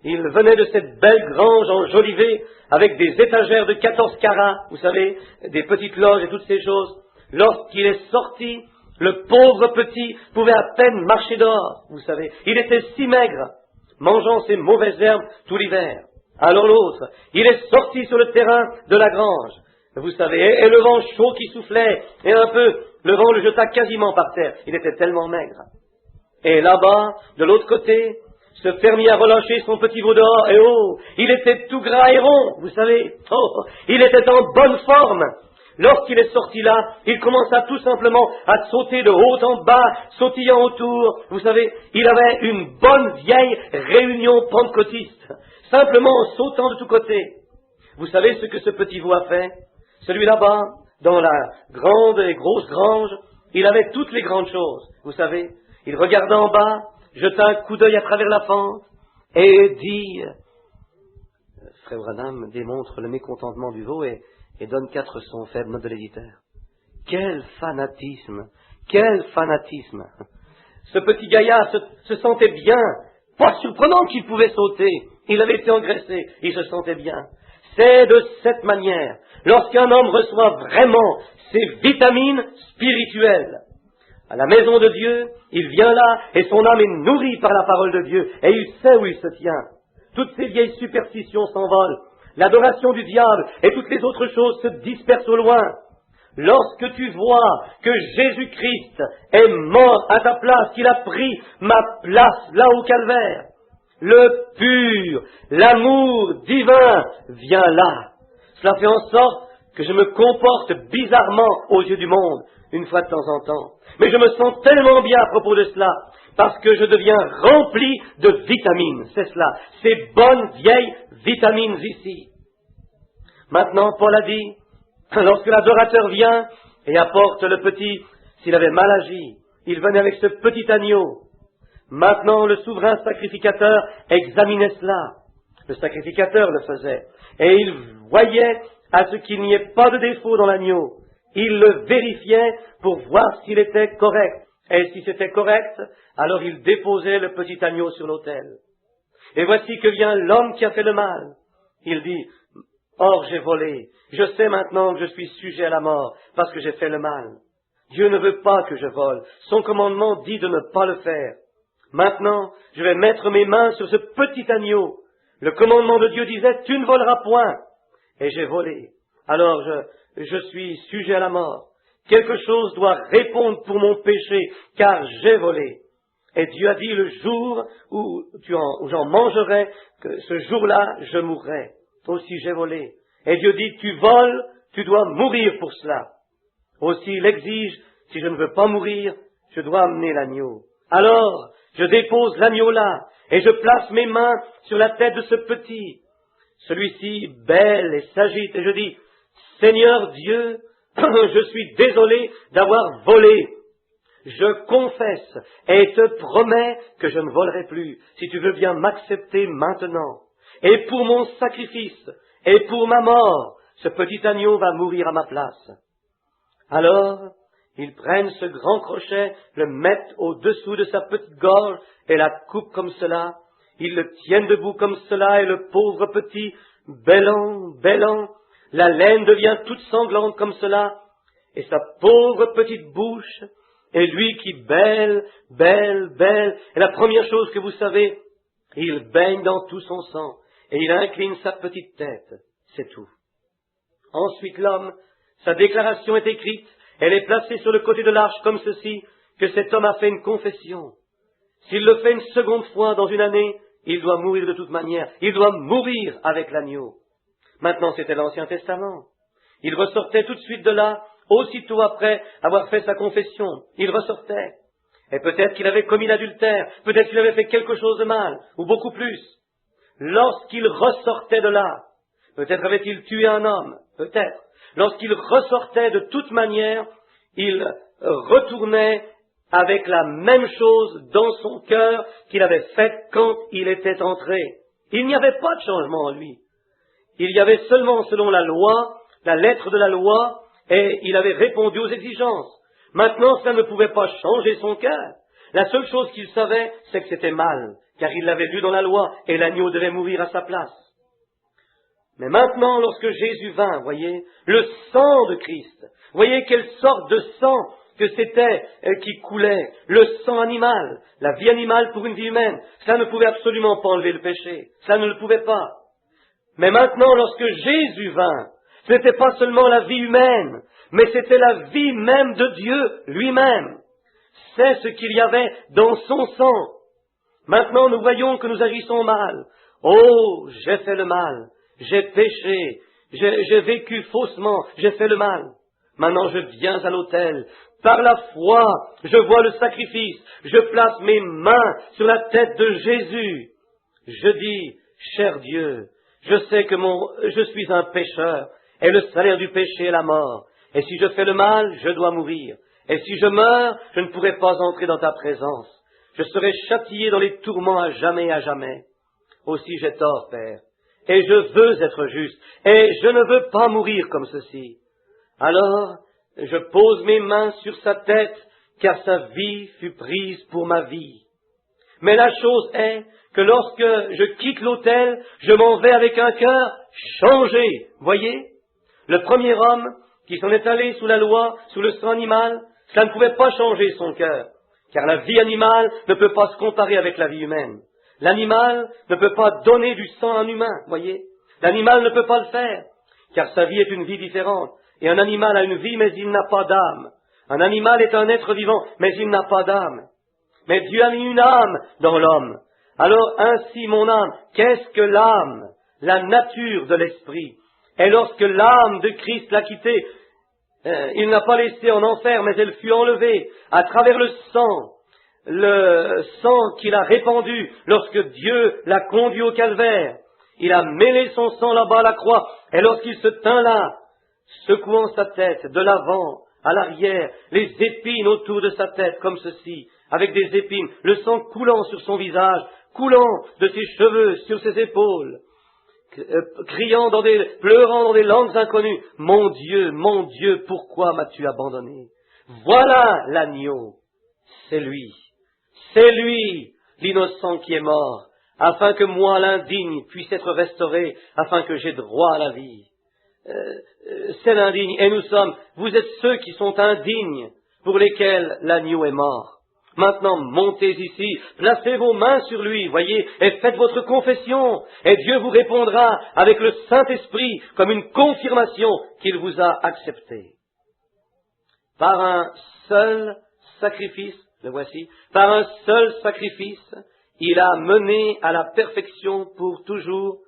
il venait de cette belle grange enjolivée, avec des étagères de 14 carats, vous savez, des petites loges et toutes ces choses. Lorsqu'il est sorti, le pauvre petit pouvait à peine marcher dehors, vous savez. Il était si maigre, mangeant ses mauvaises herbes tout l'hiver. Alors l'autre, il est sorti sur le terrain de la grange, vous savez, et le vent chaud qui soufflait, et un peu, le vent le jeta quasiment par terre. Il était tellement maigre. Et là-bas, de l'autre côté, ce fermier a relâché son petit veau dehors, et oh, il était tout gras et rond, vous savez, oh, il était en bonne forme. Lorsqu'il est sorti là, il commença tout simplement à sauter de haut en bas, sautillant autour. Vous savez, il avait une bonne vieille réunion pentecôtiste, simplement en sautant de tous côtés. Vous savez ce que ce petit veau a fait? Celui là-bas, dans la grande et grosse grange, il avait toutes les grandes choses, vous savez. Il regarda en bas, jeta un coup d'œil à travers la fente, et dit... Frère Branham démontre le mécontentement du veau et donne 4 sons faibles, note de l'éditeur. Quel fanatisme! Quel fanatisme! Ce petit gaillard se sentait bien. Pas surprenant qu'il pouvait sauter. Il avait été engraissé. Il se sentait bien. C'est de cette manière, lorsqu'un homme reçoit vraiment ses vitamines spirituelles, à la maison de Dieu, il vient là et son âme est nourrie par la parole de Dieu et il sait où il se tient. Toutes ces vieilles superstitions s'envolent. L'adoration du diable et toutes les autres choses se dispersent au loin. Lorsque tu vois que Jésus-Christ est mort à ta place, qu'il a pris ma place là au calvaire, le pur, l'amour divin vient là. Cela fait en sorte que je me comporte bizarrement aux yeux du monde, une fois de temps en temps. Mais je me sens tellement bien à propos de cela, parce que je deviens rempli de vitamines, c'est cela, ces bonnes vieilles vitamines ici. Maintenant, Paul a dit, lorsque l'adorateur vient et apporte le petit, s'il avait mal agi, il venait avec ce petit agneau. Maintenant, le souverain sacrificateur examinait cela. Le sacrificateur le faisait. Et il voyait à ce qu'il n'y ait pas de défaut dans l'agneau. Il le vérifiait pour voir s'il était correct. Et si c'était correct, alors il déposait le petit agneau sur l'autel. Et voici que vient l'homme qui a fait le mal. Il dit, or j'ai volé. Je sais maintenant que je suis sujet à la mort parce que j'ai fait le mal. Dieu ne veut pas que je vole. Son commandement dit de ne pas le faire. Maintenant, je vais mettre mes mains sur ce petit agneau. Le commandement de Dieu disait, tu ne voleras point. Et j'ai volé. Alors je suis sujet à la mort. Quelque chose doit répondre pour mon péché, car j'ai volé. Et Dieu a dit, le jour où j'en mangerai, que ce jour-là, je mourrai. Aussi j'ai volé. Et Dieu dit, tu voles, tu dois mourir pour cela. Aussi il exige, si je ne veux pas mourir, je dois amener l'agneau. Alors, je dépose l'agneau là, et je place mes mains sur la tête de ce petit. Celui-ci bêle et s'agite, et je dis, Seigneur Dieu, je suis désolé d'avoir volé. Je confesse et te promets que je ne volerai plus, si tu veux bien m'accepter maintenant. Et pour mon sacrifice, et pour ma mort, ce petit agneau va mourir à ma place. Alors, ils prennent ce grand crochet, le mettent au-dessous de sa petite gorge et la coupent comme cela. Ils le tiennent debout comme cela et le pauvre petit, bêlant, la laine devient toute sanglante comme cela et sa pauvre petite bouche et lui qui bêle. Et la première chose que vous savez, il baigne dans tout son sang et il incline sa petite tête. C'est tout. Ensuite l'homme, sa déclaration est écrite, elle est placée sur le côté de l'arche comme ceci, que cet homme a fait une confession. S'il le fait une seconde fois dans une année, il doit mourir de toute manière. Il doit mourir avec l'agneau. Maintenant, c'était l'Ancien Testament. Il ressortait tout de suite de là, aussitôt après avoir fait sa confession. Il ressortait. Et peut-être qu'il avait commis l'adultère, peut-être qu'il avait fait quelque chose de mal, ou beaucoup plus. Lorsqu'il ressortait de là, peut-être avait-il tué un homme, peut-être. Lorsqu'il ressortait de toute manière, il retournait avec la même chose dans son cœur qu'il avait faite quand il était entré. Il n'y avait pas de changement en lui. Il y avait seulement, selon la loi, la lettre de la loi, et il avait répondu aux exigences. Maintenant, ça ne pouvait pas changer son cœur. La seule chose qu'il savait, c'est que c'était mal, car il l'avait lu dans la loi, et l'agneau devait mourir à sa place. Mais maintenant, lorsque Jésus vint, voyez, le sang de Christ, voyez quelle sorte de sang que c'était qui coulait, le sang animal, la vie animale pour une vie humaine, ça ne pouvait absolument pas enlever le péché, ça ne le pouvait pas. Mais maintenant, lorsque Jésus vint, ce n'était pas seulement la vie humaine, mais c'était la vie même de Dieu lui-même. C'est ce qu'il y avait dans son sang. Maintenant, nous voyons que nous agissons mal. Oh, j'ai fait le mal. J'ai péché, j'ai vécu faussement, j'ai fait le mal. Maintenant je viens à l'autel. Par la foi, je vois le sacrifice. Je place mes mains sur la tête de Jésus. Je dis, cher Dieu, je sais que je suis un pécheur, et le salaire du péché est la mort. Et si je fais le mal, je dois mourir. Et si je meurs, je ne pourrai pas entrer dans ta présence. Je serai châtié dans les tourments à jamais et à jamais. Aussi j'ai tort, Père. Et je veux être juste, et je ne veux pas mourir comme ceci. Alors, je pose mes mains sur sa tête, car sa vie fut prise pour ma vie. Mais la chose est que lorsque je quitte l'autel, je m'en vais avec un cœur changé. Voyez, le premier homme qui s'en est allé sous la loi, sous le sang animal, ça ne pouvait pas changer son cœur, car la vie animale ne peut pas se comparer avec la vie humaine. L'animal ne peut pas donner du sang à un humain, voyez. L'animal ne peut pas le faire, car sa vie est une vie différente. Et un animal a une vie, mais il n'a pas d'âme. Un animal est un être vivant, mais il n'a pas d'âme. Mais Dieu a mis une âme dans l'homme. Alors ainsi, mon âme, qu'est-ce que l'âme? La nature de l'esprit. Et lorsque l'âme de Christ l'a quitté, il n'a pas laissé en enfer, mais elle fut enlevée à travers le sang qu'il a répandu lorsque Dieu l'a conduit au calvaire. Il a mêlé son sang là-bas à la croix. Et lorsqu'il se tint là, secouant sa tête de l'avant à l'arrière, les épines autour de sa tête, comme ceci, avec des épines, le sang coulant sur son visage, coulant de ses cheveux sur ses épaules, pleurant dans des langues inconnues, mon Dieu, pourquoi m'as-tu abandonné? Voilà l'agneau, c'est lui, l'innocent qui est mort, afin que moi, l'indigne, puisse être restauré, afin que j'aie droit à la vie. C'est l'indigne, et vous êtes ceux qui sont indignes, pour lesquels l'agneau est mort. Maintenant, montez ici, placez vos mains sur lui, voyez, et faites votre confession, et Dieu vous répondra avec le Saint-Esprit comme une confirmation qu'il vous a accepté. Par un seul sacrifice, le voici, par un seul sacrifice, il a mené à la perfection pour toujours.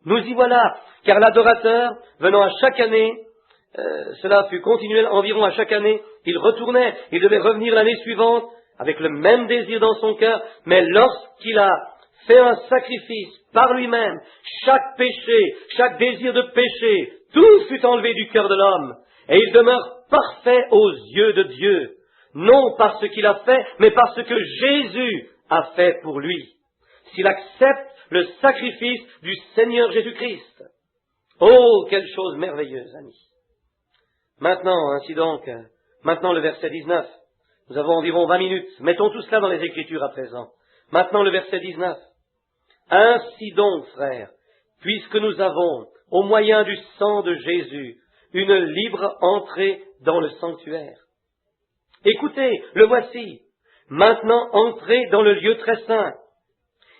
Nous y voilà, car l'adorateur, venant à chaque année, cela fut continuel environ à chaque année, il retournait, il devait revenir l'année suivante, avec le même désir dans son cœur, mais lorsqu'il a fait un sacrifice par lui-même, chaque péché, chaque désir de péché, tout fut enlevé du cœur de l'homme, et il demeure parfait aux yeux de Dieu, non par ce qu'il a fait, mais par ce que Jésus a fait pour lui, s'il accepte le sacrifice du Seigneur Jésus-Christ. Oh, quelle chose merveilleuse, amis! Maintenant, ainsi donc, maintenant le verset 19. Nous avons environ 20 minutes. Mettons tout cela dans les Écritures à présent. Maintenant le verset 19. Ainsi donc, frères, puisque nous avons, au moyen du sang de Jésus, une libre entrée dans le sanctuaire. Écoutez, le voici. Maintenant, entrez dans le lieu très saint.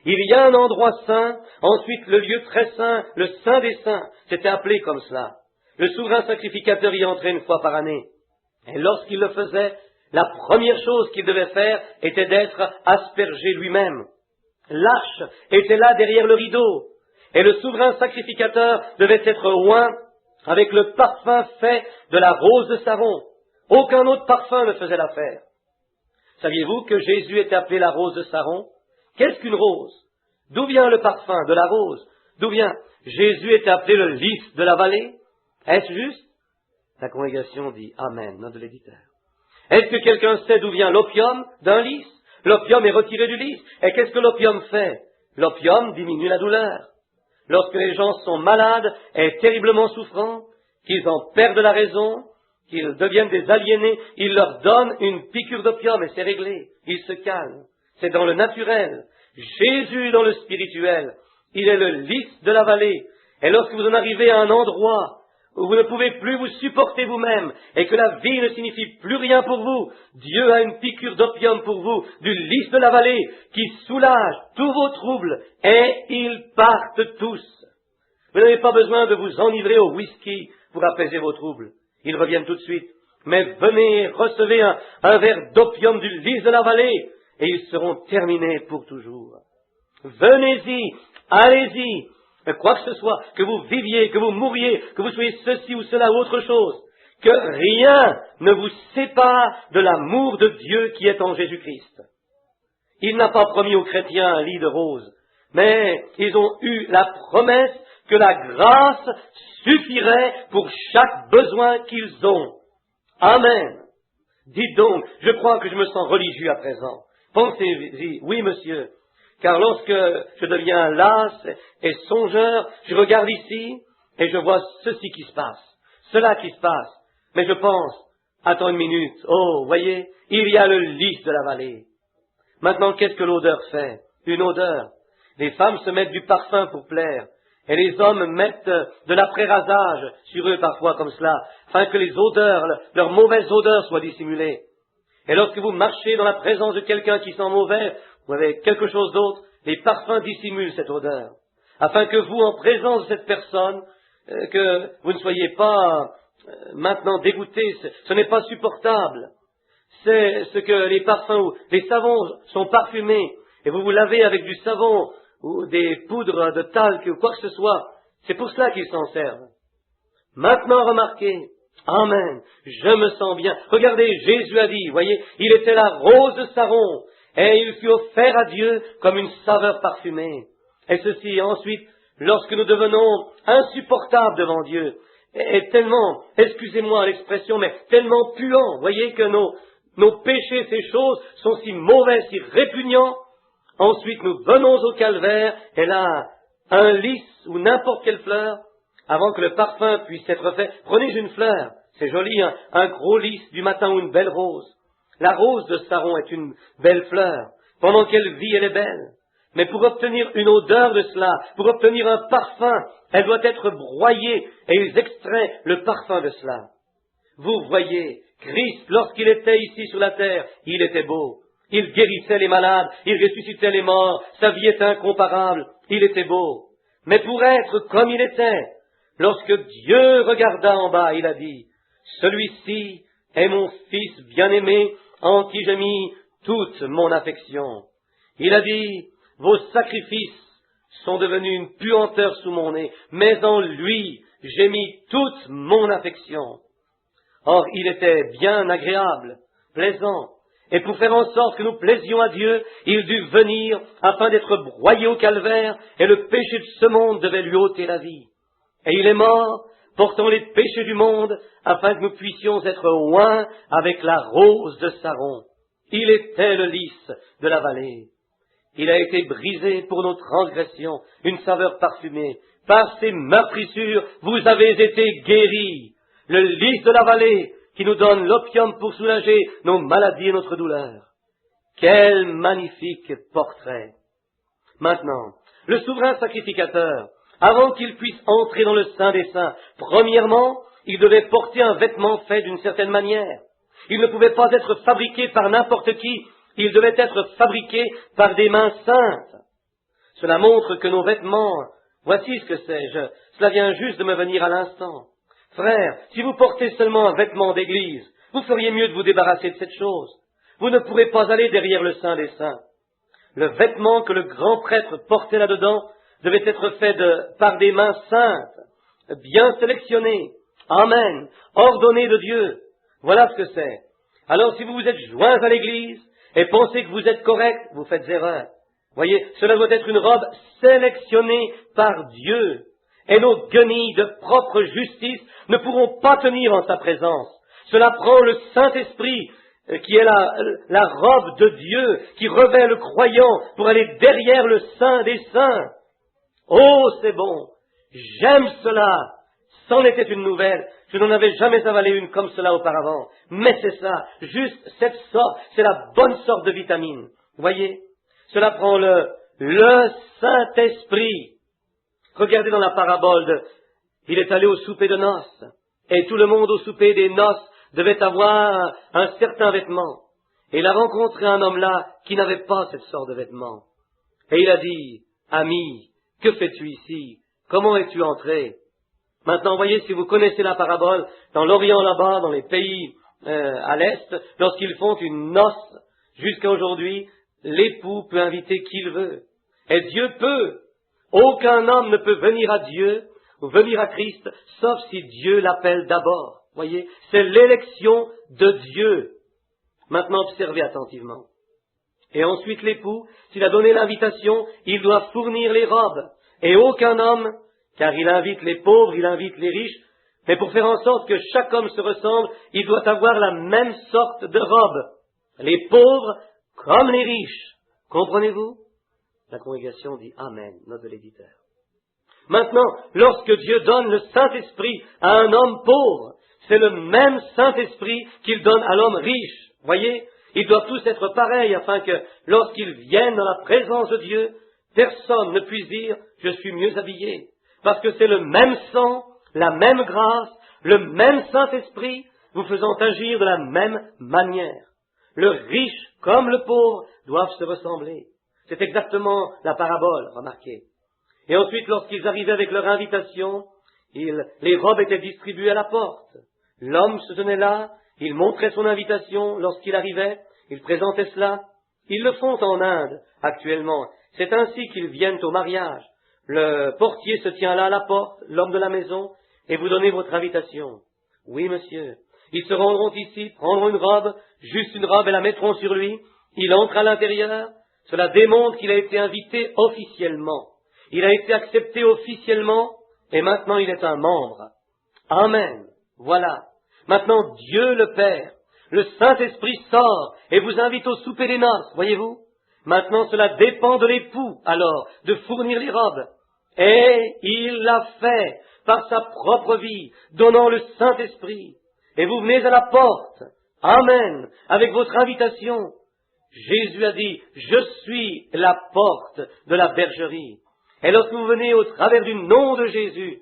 Il y a un endroit saint, ensuite le lieu très saint, le saint des saints. C'était appelé comme cela. Le souverain sacrificateur y entrait une fois par année. Et lorsqu'il le faisait, la première chose qu'il devait faire était d'être aspergé lui-même. L'arche était là derrière le rideau, et le souverain sacrificateur devait être oint avec le parfum fait de la rose de Saron. Aucun autre parfum ne faisait l'affaire. Saviez-vous que Jésus était appelé la rose de Saron? Qu'est-ce qu'une rose? D'où vient le parfum de la rose? D'où vient? Jésus était appelé le lys de la vallée? Est-ce juste? La congrégation dit Amen, note de l'éditeur. Est-ce que quelqu'un sait d'où vient l'opium d'un lys? L'opium est retiré du lys. Et qu'est-ce que l'opium fait? L'opium diminue la douleur. Lorsque les gens sont malades et terriblement souffrants, qu'ils en perdent la raison, qu'ils deviennent des aliénés, ils leur donnent une piqûre d'opium et c'est réglé. Ils se calment. C'est dans le naturel. Jésus est dans le spirituel. Il est le lys de la vallée. Et lorsque vous en arrivez à un endroit où vous ne pouvez plus vous supporter vous-même, et que la vie ne signifie plus rien pour vous, Dieu a une piqûre d'opium pour vous, du lys de la vallée, qui soulage tous vos troubles, et ils partent tous. Vous n'avez pas besoin de vous enivrer au whisky pour apaiser vos troubles. Ils reviennent tout de suite. Mais venez, recevez un verre d'opium du lys de la vallée, et ils seront terminés pour toujours. Venez-y, allez-y. Quoi que ce soit, que vous viviez, que vous mouriez, que vous soyez ceci ou cela ou autre chose, que rien ne vous sépare de l'amour de Dieu qui est en Jésus-Christ. Il n'a pas promis aux chrétiens un lit de roses, mais ils ont eu la promesse que la grâce suffirait pour chaque besoin qu'ils ont. Amen. Dites donc, je crois que je me sens religieux à présent. Pensez-y, oui monsieur. Car lorsque je deviens las et songeur, je regarde ici et je vois ceci qui se passe, cela qui se passe. Mais je pense, attends une minute, oh, voyez, il y a le lys de la vallée. Maintenant, qu'est-ce que l'odeur fait? Une odeur. Les femmes se mettent du parfum pour plaire, et les hommes mettent de l'après-rasage sur eux parfois comme cela, afin que les odeurs, leurs mauvaises odeurs soient dissimulées. Et lorsque vous marchez dans la présence de quelqu'un qui sent mauvais, ou avec quelque chose d'autre, les parfums dissimulent cette odeur, afin que vous, en présence de cette personne, que vous ne soyez pas maintenant dégoûté, ce n'est pas supportable. C'est ce que les parfums, les savons sont parfumés, et vous vous lavez avec du savon, ou des poudres de talc, ou quoi que ce soit, c'est pour cela qu'ils s'en servent. Maintenant, remarquez, Amen, je me sens bien. Regardez, Jésus a dit, voyez, il était la rose de Saron, et il fut offert à Dieu comme une saveur parfumée. Et ceci, ensuite, lorsque nous devenons insupportables devant Dieu, et tellement, excusez-moi l'expression, mais tellement puants, voyez que nos péchés, ces choses, sont si mauvais, si répugnants, ensuite nous venons au calvaire, et là, un lys ou n'importe quelle fleur, avant que le parfum puisse être fait, prenez une fleur, c'est joli, un gros lys du matin ou une belle rose. La rose de Saron est une belle fleur. Pendant qu'elle vit, elle est belle. Mais pour obtenir une odeur de cela, pour obtenir un parfum, elle doit être broyée et ils extraient le parfum de cela. Vous voyez, Christ, lorsqu'il était ici sur la terre, il était beau. Il guérissait les malades, il ressuscitait les morts, sa vie était incomparable, il était beau. Mais pour être comme il était, lorsque Dieu regarda en bas, il a dit, « Celui-ci est mon Fils bien-aimé, en qui j'ai mis toute mon affection. » Il a dit, « Vos sacrifices sont devenus une puanteur sous mon nez, mais en lui j'ai mis toute mon affection. » Or, il était bien agréable, plaisant, et pour faire en sorte que nous plaisions à Dieu, il dut venir afin d'être broyé au calvaire, et le péché de ce monde devait lui ôter la vie. Et il est mort, portant les péchés du monde, afin que nous puissions être oints avec la rose de Saron. Il était le lys de la vallée. Il a été brisé pour nos transgressions, une saveur parfumée. Par ses meurtrissures, vous avez été guéris. Le lys de la vallée qui nous donne l'opium pour soulager nos maladies et notre douleur. Quel magnifique portrait! Maintenant, le souverain sacrificateur, avant qu'il puisse entrer dans le Saint des Saints, premièrement, il devait porter un vêtement fait d'une certaine manière. Il ne pouvait pas être fabriqué par n'importe qui, il devait être fabriqué par des mains saintes. Cela montre que nos vêtements, voici ce que c'est, cela vient juste de me venir à l'instant. Frère, si vous portez seulement un vêtement d'église, vous feriez mieux de vous débarrasser de cette chose. Vous ne pourrez pas aller derrière le Saint des Saints. Le vêtement que le grand prêtre portait là-dedans devait être fait par des mains saintes, bien sélectionnées, amen, ordonnées de Dieu. Voilà ce que c'est. Alors si vous vous êtes joints à l'église et pensez que vous êtes correct, vous faites erreur. Voyez, cela doit être une robe sélectionnée par Dieu. Et nos guenilles de propre justice ne pourront pas tenir en sa présence. Cela prend le Saint-Esprit, qui est la robe de Dieu, qui revêt le croyant pour aller derrière le Saint des Saints. Oh, c'est bon, j'aime cela. C'en était une nouvelle. Je n'en avais jamais avalé une comme cela auparavant. Mais c'est ça, juste cette sorte, c'est la bonne sorte de vitamine. Vous voyez, cela prend le Saint-Esprit. Regardez dans la parabole il est allé au souper de noces, et tout le monde au souper des noces devait avoir un certain vêtement. Et il a rencontré un homme là qui n'avait pas cette sorte de vêtement. Et il a dit, « Ami, que fais-tu ici? Comment es-tu entré ?» Maintenant, voyez, si vous connaissez la parabole, dans l'Orient là-bas, dans les pays à l'Est, lorsqu'ils font une noce, jusqu'à aujourd'hui, l'époux peut inviter qui il veut. Et Dieu peut. Aucun homme ne peut venir à Dieu ou venir à Christ, sauf si Dieu l'appelle d'abord. Voyez, c'est l'élection de Dieu. Maintenant, observez attentivement. Et ensuite, l'époux, s'il a donné l'invitation, il doit fournir les robes. Et aucun homme, car il invite les pauvres, il invite les riches, mais pour faire en sorte que chaque homme se ressemble, il doit avoir la même sorte de robe. Les pauvres comme les riches. Comprenez-vous? La congrégation dit Amen, note de l'éditeur. Maintenant, lorsque Dieu donne le Saint-Esprit à un homme pauvre, c'est le même Saint-Esprit qu'il donne à l'homme riche. Voyez, ils doivent tous être pareils afin que, lorsqu'ils viennent dans la présence de Dieu, personne ne puisse dire « je suis mieux habillé ». Parce que c'est le même sang, la même grâce, le même Saint-Esprit, vous faisant agir de la même manière. Le riche comme le pauvre doivent se ressembler. C'est exactement la parabole, remarquez. Et ensuite, lorsqu'ils arrivaient avec leur invitation, les robes étaient distribuées à la porte. L'homme se tenait là, il montrait son invitation lorsqu'il arrivait, il présentait cela. Ils le font en Inde, actuellement. C'est ainsi qu'ils viennent au mariage. Le portier se tient là à la porte, l'homme de la maison, et vous donnez votre invitation. Oui, monsieur. Ils se rendront ici, prendront une robe, juste une robe, et la mettront sur lui. Il entre à l'intérieur. Cela démontre qu'il a été invité officiellement. Il a été accepté officiellement et maintenant il est un membre. Amen. Voilà. Maintenant Dieu le Père, le Saint-Esprit sort et vous invite au souper des noces, voyez-vous. Maintenant cela dépend de l'époux, alors, de fournir les robes. Et il l'a fait par sa propre vie, donnant le Saint-Esprit. Et vous venez à la porte. Amen. Avec votre invitation. Jésus a dit, je suis la porte de la bergerie. Et lorsque vous venez au travers du nom de Jésus,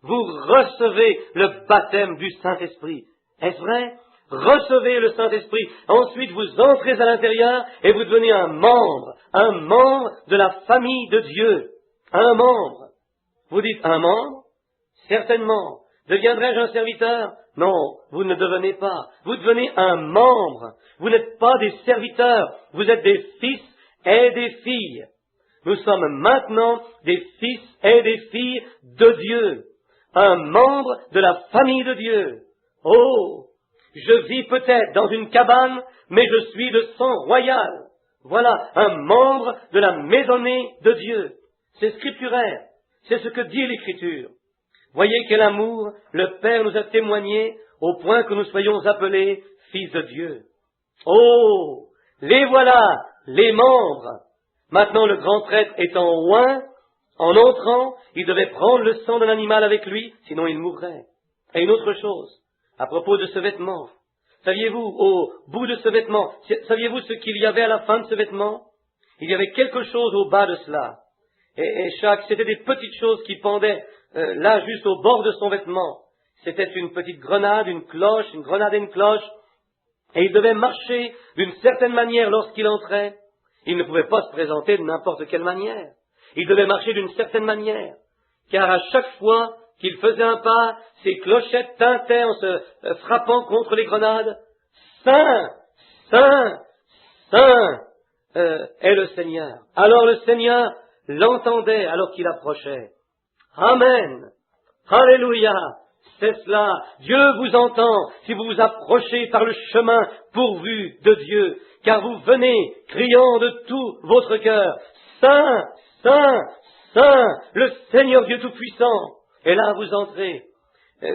vous recevez le baptême du Saint-Esprit. Est-ce vrai? Recevez le Saint-Esprit. Ensuite, vous entrez à l'intérieur et vous devenez un membre de la famille de Dieu. Un membre. Vous dites un membre? Certainement. Deviendrai-je un serviteur? Non, vous ne devenez pas. Vous devenez un membre. Vous n'êtes pas des serviteurs. Vous êtes des fils et des filles. Nous sommes maintenant des fils et des filles de Dieu. Un membre de la famille de Dieu. Oh, je vis peut-être dans une cabane, mais je suis de sang royal. Voilà, un membre de la maisonnée de Dieu. C'est scripturaire. C'est ce que dit l'Écriture. Voyez quel amour le Père nous a témoigné au point que nous soyons appelés fils de Dieu. Oh, les voilà, les membres. Maintenant le grand prêtre étant oint, en entrant, il devait prendre le sang d'un animal avec lui, sinon il mourrait. Et une autre chose, à propos de ce vêtement. Saviez-vous, au bout de ce vêtement, saviez-vous ce qu'il y avait à la fin de ce vêtement? Il y avait quelque chose au bas de cela. Et c'était des petites choses qui pendaient là, juste au bord de son vêtement. C'était une petite grenade, une grenade et une cloche. Et il devait marcher d'une certaine manière lorsqu'il entrait. Il ne pouvait pas se présenter de n'importe quelle manière. Il devait marcher d'une certaine manière. Car à chaque fois qu'il faisait un pas, ses clochettes tintaient en se frappant contre les grenades. Saint, Saint, Saint est le Seigneur. Alors le Seigneur l'entendait alors qu'il approchait. Amen. Alléluia. C'est cela. Dieu vous entend si vous vous approchez par le chemin pourvu de Dieu, car vous venez criant de tout votre cœur. Saint, Saint, Saint, le Seigneur Dieu Tout-Puissant. Et là vous entrez.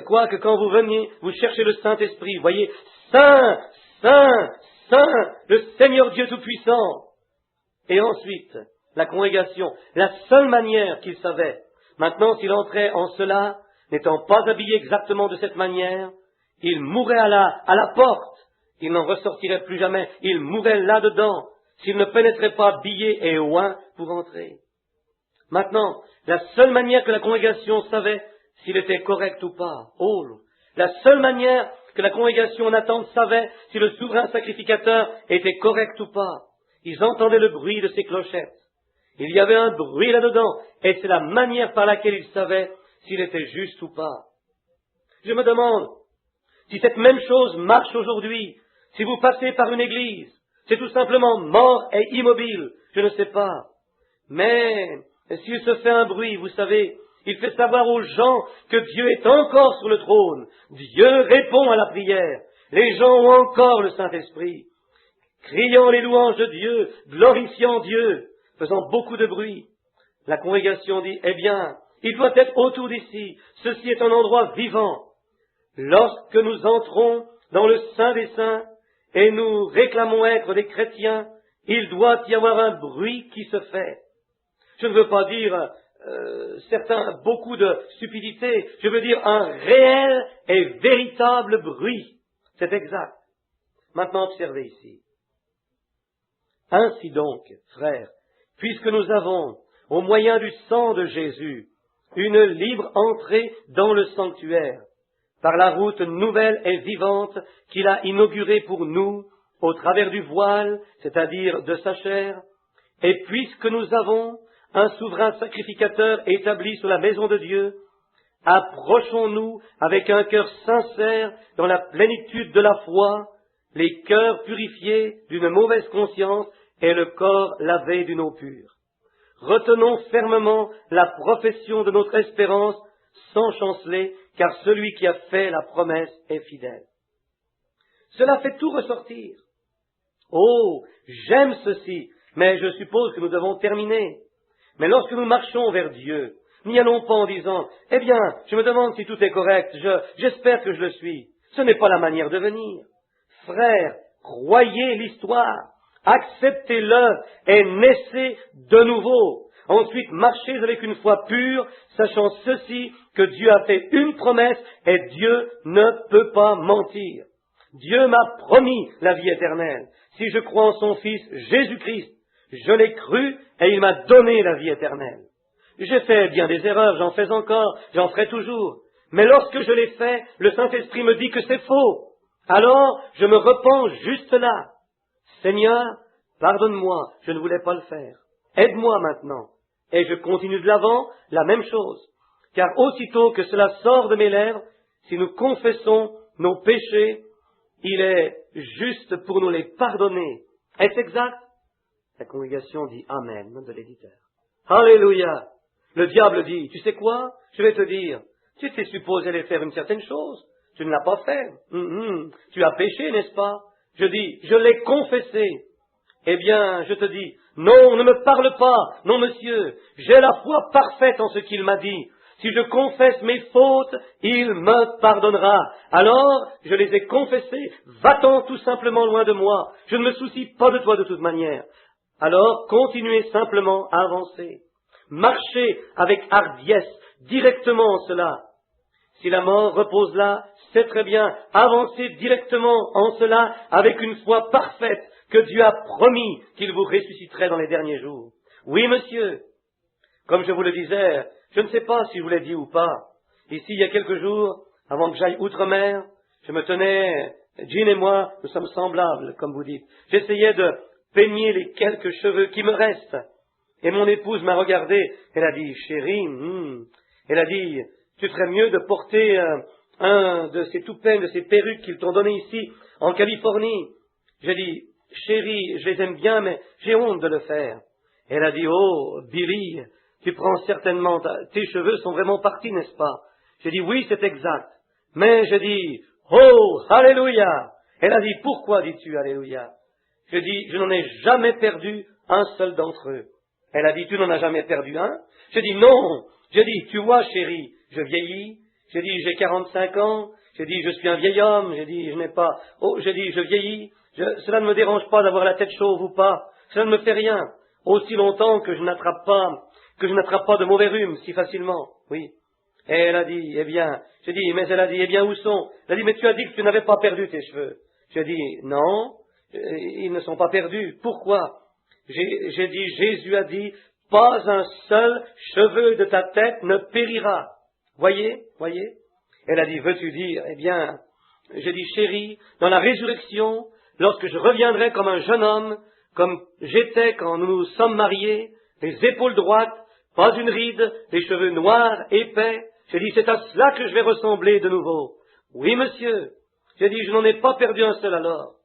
Quoique quand vous veniez, vous cherchez le Saint-Esprit. Voyez, Saint, Saint, Saint, le Seigneur Dieu Tout-Puissant. Et ensuite, la congrégation, la seule manière qu'il savait, maintenant s'il entrait en cela, n'étant pas habillé exactement de cette manière, il mourrait à la porte. Il n'en ressortirait plus jamais. Il mourrait là-dedans, s'il ne pénétrait pas habillé et oint pour entrer. Maintenant, la seule manière que la congrégation savait s'il était correct ou pas, la seule manière que la congrégation en attente savait si le souverain sacrificateur était correct ou pas, ils entendaient le bruit de ses clochettes. Il y avait un bruit là-dedans, et c'est la manière par laquelle ils savaient s'il était juste ou pas. Je me demande si cette même chose marche aujourd'hui. Si vous passez par une église, c'est tout simplement mort et immobile, je ne sais pas. Mais s'il se fait un bruit, vous savez, il fait savoir aux gens que Dieu est encore sur le trône. Dieu répond à la prière. Les gens ont encore le Saint-Esprit, criant les louanges de Dieu, glorifiant Dieu, faisant beaucoup de bruit. La congrégation dit, eh bien, il doit être autour d'ici. Ceci est un endroit vivant. Lorsque nous entrons dans le Saint des Saints et nous réclamons être des chrétiens, il doit y avoir un bruit qui se fait. Je ne veux pas dire beaucoup de stupidité. Je veux dire un réel et véritable bruit. C'est exact. Maintenant, observez ici. Ainsi donc, frères, puisque nous avons, au moyen du sang de Jésus, une libre entrée dans le sanctuaire, par la route nouvelle et vivante qu'il a inaugurée pour nous, au travers du voile, c'est-à-dire de sa chair, et puisque nous avons un souverain sacrificateur établi sur la maison de Dieu, approchons-nous avec un cœur sincère dans la plénitude de la foi, les cœurs purifiés d'une mauvaise conscience et le corps lavé d'une eau pure. Retenons fermement la profession de notre espérance sans chanceler, car celui qui a fait la promesse est fidèle. Cela fait tout ressortir. Oh, j'aime ceci, mais je suppose que nous devons terminer. Mais lorsque nous marchons vers Dieu, n'y allons pas en disant, eh bien, je me demande si tout est correct, j'espère que je le suis. Ce n'est pas la manière de venir. Frères, croyez l'histoire, acceptez-le et naissez de nouveau. Ensuite, marchez avec une foi pure, sachant ceci, que Dieu a fait une promesse et Dieu ne peut pas mentir. Dieu m'a promis la vie éternelle. Si je crois en son Fils Jésus-Christ, je l'ai cru et il m'a donné la vie éternelle. J'ai fait bien des erreurs, j'en fais encore, j'en ferai toujours. Mais lorsque je l'ai fait, le Saint-Esprit me dit que c'est faux. Alors, je me repens juste là. Seigneur, pardonne-moi, je ne voulais pas le faire. Aide-moi maintenant. Et je continue de l'avant, la même chose. Car aussitôt que cela sort de mes lèvres, si nous confessons nos péchés, il est juste pour nous les pardonner. Est-ce exact? La congrégation dit Amen de l'éditeur. Alléluia! Le diable dit, tu sais quoi? Je vais te dire, tu étais supposé aller faire une certaine chose. Tu ne l'as pas fait. Tu as péché, n'est-ce pas? Je dis, je l'ai confessé. Eh bien, je te dis, non, ne me parle pas. Non, monsieur, j'ai la foi parfaite en ce qu'il m'a dit. Si je confesse mes fautes, il me pardonnera. Alors, je les ai confessées. Va-t'en tout simplement loin de moi. Je ne me soucie pas de toi de toute manière. Alors, continuez simplement à avancer. Marchez avec hardiesse, directement en cela. Si la mort repose là, c'est très bien. Avancez directement en cela avec une foi parfaite que Dieu a promis qu'il vous ressusciterait dans les derniers jours. Oui, monsieur. Comme je vous le disais, je ne sais pas si je vous l'ai dit ou pas. Ici, il y a quelques jours, avant que j'aille outre-mer, je me tenais, Jean et moi, nous sommes semblables, comme vous dites. J'essayais de peigner les quelques cheveux qui me restent. Et mon épouse m'a regardé, elle a dit, chérie, elle a dit, tu ferais mieux de porter un de ces toupets, de ces perruques qu'ils t'ont donné ici, en Californie. J'ai dit, chérie, je les aime bien, mais j'ai honte de le faire. Elle a dit, oh, Billy, tu prends certainement, tes cheveux sont vraiment partis, n'est-ce pas? J'ai dit, oui, c'est exact. Mais je dis, oh, alléluia. Elle a dit, pourquoi dis-tu alléluia? Je dis, je n'en ai jamais perdu un seul d'entre eux. Elle a dit, tu n'en as jamais perdu un? Je dis, non. Je dis, tu vois, chérie, je vieillis. J'ai dit, j'ai 45 ans. J'ai dit, je suis un vieil homme. J'ai dit, je n'ai pas... Oh, j'ai dit, je vieillis. Cela ne me dérange pas d'avoir la tête chauve ou pas. Cela ne me fait rien. Aussi longtemps que je n'attrape pas de mauvais rhume si facilement. Oui. Et elle a dit, eh bien, j'ai dit, mais elle a dit, eh bien, où sont? Elle a dit, mais tu as dit que tu n'avais pas perdu tes cheveux. J'ai dit, non, ils ne sont pas perdus. Pourquoi? J'ai dit, Jésus a dit, pas un seul cheveu de ta tête ne périra. Voyez? Elle a dit, veux-tu dire? Eh bien, j'ai dit, chérie, dans la résurrection, lorsque je reviendrai comme un jeune homme, comme j'étais quand nous nous sommes mariés, les épaules droites, pas une ride, les cheveux noirs, épais, j'ai dit, c'est à cela que je vais ressembler de nouveau. Oui, monsieur. J'ai dit, je n'en ai pas perdu un seul alors.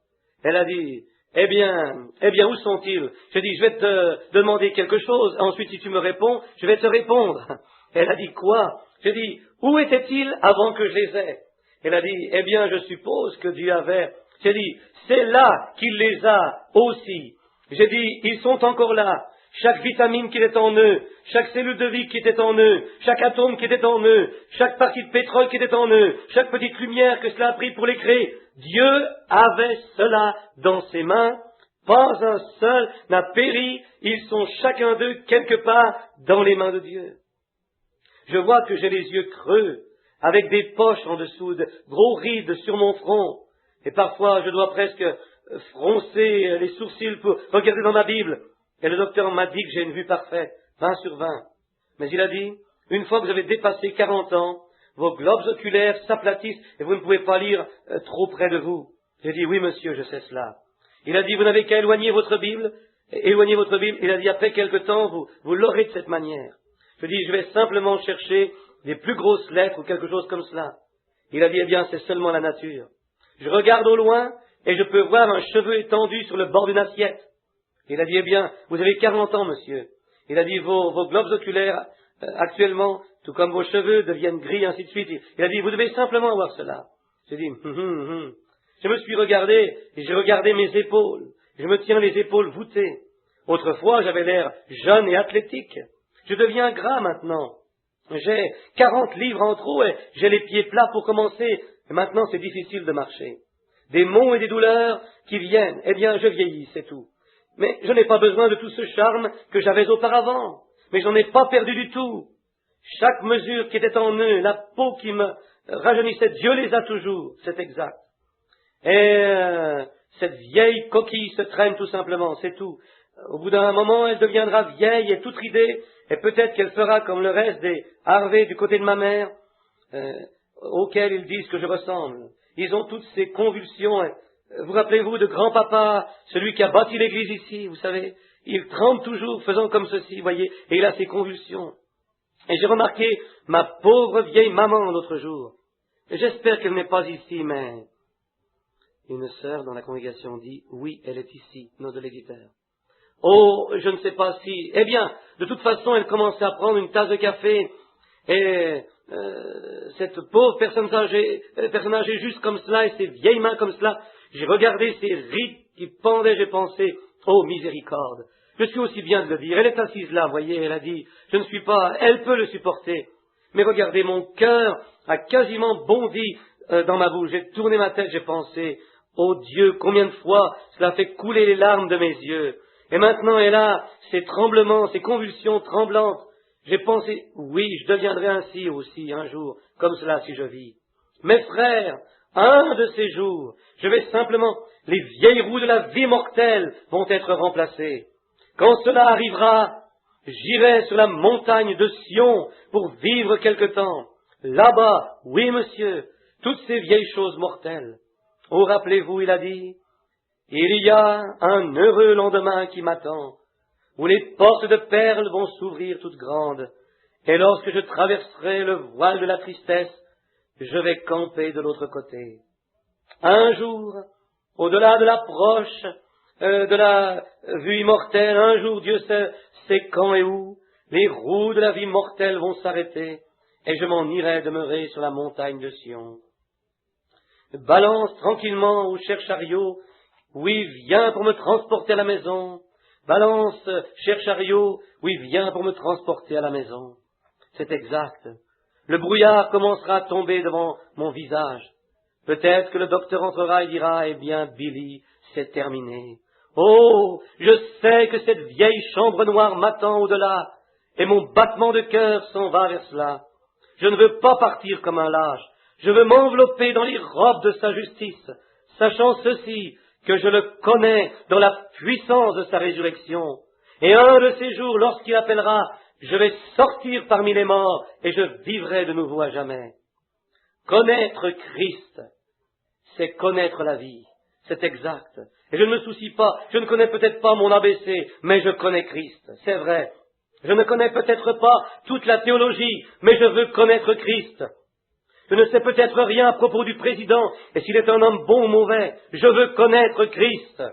Elle a dit, eh bien, où sont-ils? J'ai dit, je vais te demander quelque chose, ensuite si tu me réponds, je vais te répondre. Elle a dit, quoi? J'ai dit, où étaient-ils avant que je les aie? Elle a dit, eh bien, je suppose que Dieu avait... J'ai dit, c'est là qu'il les a aussi. J'ai dit, ils sont encore là. Chaque vitamine qui était en eux, chaque cellule de vie qui était en eux, chaque atome qui était en eux, chaque partie de pétrole qui était en eux, chaque petite lumière que cela a pris pour les créer, Dieu avait cela dans ses mains. Pas un seul n'a péri, ils sont chacun d'eux quelque part dans les mains de Dieu. Je vois que j'ai les yeux creux, avec des poches en dessous, de gros rides sur mon front, et parfois je dois presque froncer les sourcils pour regarder dans ma Bible. Et le docteur m'a dit que j'ai une vue parfaite, 20 sur 20. Mais il a dit, une fois que vous avez dépassé 40 ans, vos globes oculaires s'aplatissent et vous ne pouvez pas lire trop près de vous. J'ai dit, oui monsieur, je sais cela. Il a dit, vous n'avez qu'à éloigner votre Bible. Il a dit, après quelque temps, vous l'aurez de cette manière. Je dis, je vais simplement chercher des plus grosses lettres ou quelque chose comme cela. Il a dit, eh bien, c'est seulement la nature. Je regarde au loin et je peux voir un cheveu étendu sur le bord d'une assiette. Il a dit, eh bien, vous avez 40 ans, monsieur. Il a dit, vos globes oculaires, actuellement, tout comme vos cheveux, deviennent gris, ainsi de suite. Il a dit, vous devez simplement voir cela. J'ai dit, Je me suis regardé, et j'ai regardé mes épaules. Je me tiens les épaules voûtées. Autrefois, j'avais l'air jeune et athlétique. Je deviens gras maintenant. J'ai 40 livres en trop et j'ai les pieds plats pour commencer. Et maintenant, c'est difficile de marcher. Des maux et des douleurs qui viennent. Eh bien, je vieillis, c'est tout. Mais je n'ai pas besoin de tout ce charme que j'avais auparavant. Mais j'en ai pas perdu du tout. Chaque mesure qui était en eux, la peau qui me rajeunissait, Dieu les a toujours, c'est exact. Et cette vieille coquille se traîne tout simplement, c'est tout. Au bout d'un moment, elle deviendra vieille et toute ridée, et peut-être qu'elle fera comme le reste des Harvey du côté de ma mère, auxquels ils disent que je ressemble. Ils ont toutes ces convulsions. Vous rappelez-vous de grand-papa, celui qui a bâti l'église ici, vous savez, il tremble toujours, faisant comme ceci, voyez, et il a ses convulsions. Et j'ai remarqué ma pauvre vieille maman l'autre jour. J'espère qu'elle n'est pas ici, mais... Une sœur dans la congrégation dit, oui, elle est ici, nos de l'éditeur. Oh, je ne sais pas si... Eh bien, de toute façon, elle commençait à prendre une tasse de café, et cette pauvre personne âgée juste comme cela, et ses vieilles mains comme cela, j'ai regardé ses rides qui pendaient, j'ai pensé, oh, miséricorde. Je suis aussi bien de le dire. Elle est assise là, voyez, elle a dit, je ne suis pas, elle peut le supporter. Mais regardez, mon cœur a quasiment bondi dans ma bouche. J'ai tourné ma tête, j'ai pensé, oh Dieu, combien de fois cela fait couler les larmes de mes yeux. Et maintenant, elle a ces tremblements, ces convulsions tremblantes. J'ai pensé, oui, je deviendrai ainsi aussi un jour, comme cela si je vis. Mes frères, un de ces jours, je vais simplement, les vieilles roues de la vie mortelle vont être remplacées. Quand cela arrivera, j'irai sur la montagne de Sion pour vivre quelque temps. Là-bas, oui monsieur, toutes ces vieilles choses mortelles. Oh, rappelez-vous, il a dit, il y a un heureux lendemain qui m'attend, où les portes de perles vont s'ouvrir toutes grandes, et lorsque je traverserai le voile de la tristesse, je vais camper de l'autre côté. Un jour, au-delà de l'approche de la vue immortelle, un jour, Dieu sait quand et où, les roues de la vie mortelle vont s'arrêter, et je m'en irai demeurer sur la montagne de Sion. Balance tranquillement, ô cher chariot, oui, viens pour me transporter à la maison. Balance, cher chariot, oui, viens pour me transporter à la maison. C'est exact. Le brouillard commencera à tomber devant mon visage. Peut-être que le docteur entrera et dira, eh bien, Billy, c'est terminé. Oh, je sais que cette vieille chambre noire m'attend au-delà, et mon battement de cœur s'en va vers cela. Je ne veux pas partir comme un lâche. Je veux m'envelopper dans les robes de sa justice, sachant ceci, que je le connais dans la puissance de sa résurrection. Et un de ces jours, lorsqu'il appellera, je vais sortir parmi les morts et je vivrai de nouveau à jamais. Connaître Christ, c'est connaître la vie. C'est exact. Et je ne me soucie pas, je ne connais peut-être pas mon ABC, mais je connais Christ. C'est vrai. Je ne connais peut-être pas toute la théologie, mais je veux connaître Christ. Je ne sais peut-être rien à propos du président, et s'il est un homme bon ou mauvais, je veux connaître Christ.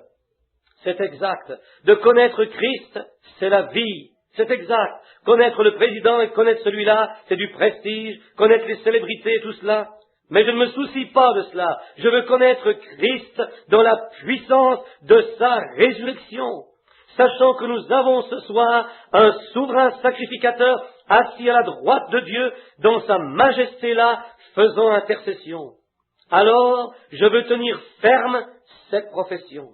C'est exact. De connaître Christ, c'est la vie. C'est exact. Connaître le président et connaître celui-là, c'est du prestige. Connaître les célébrités, tout cela. Mais je ne me soucie pas de cela. Je veux connaître Christ dans la puissance de sa résurrection. Sachant que nous avons ce soir un souverain sacrificateur assis à la droite de Dieu dans sa majesté là, faisant intercession. Alors, je veux tenir ferme cette profession.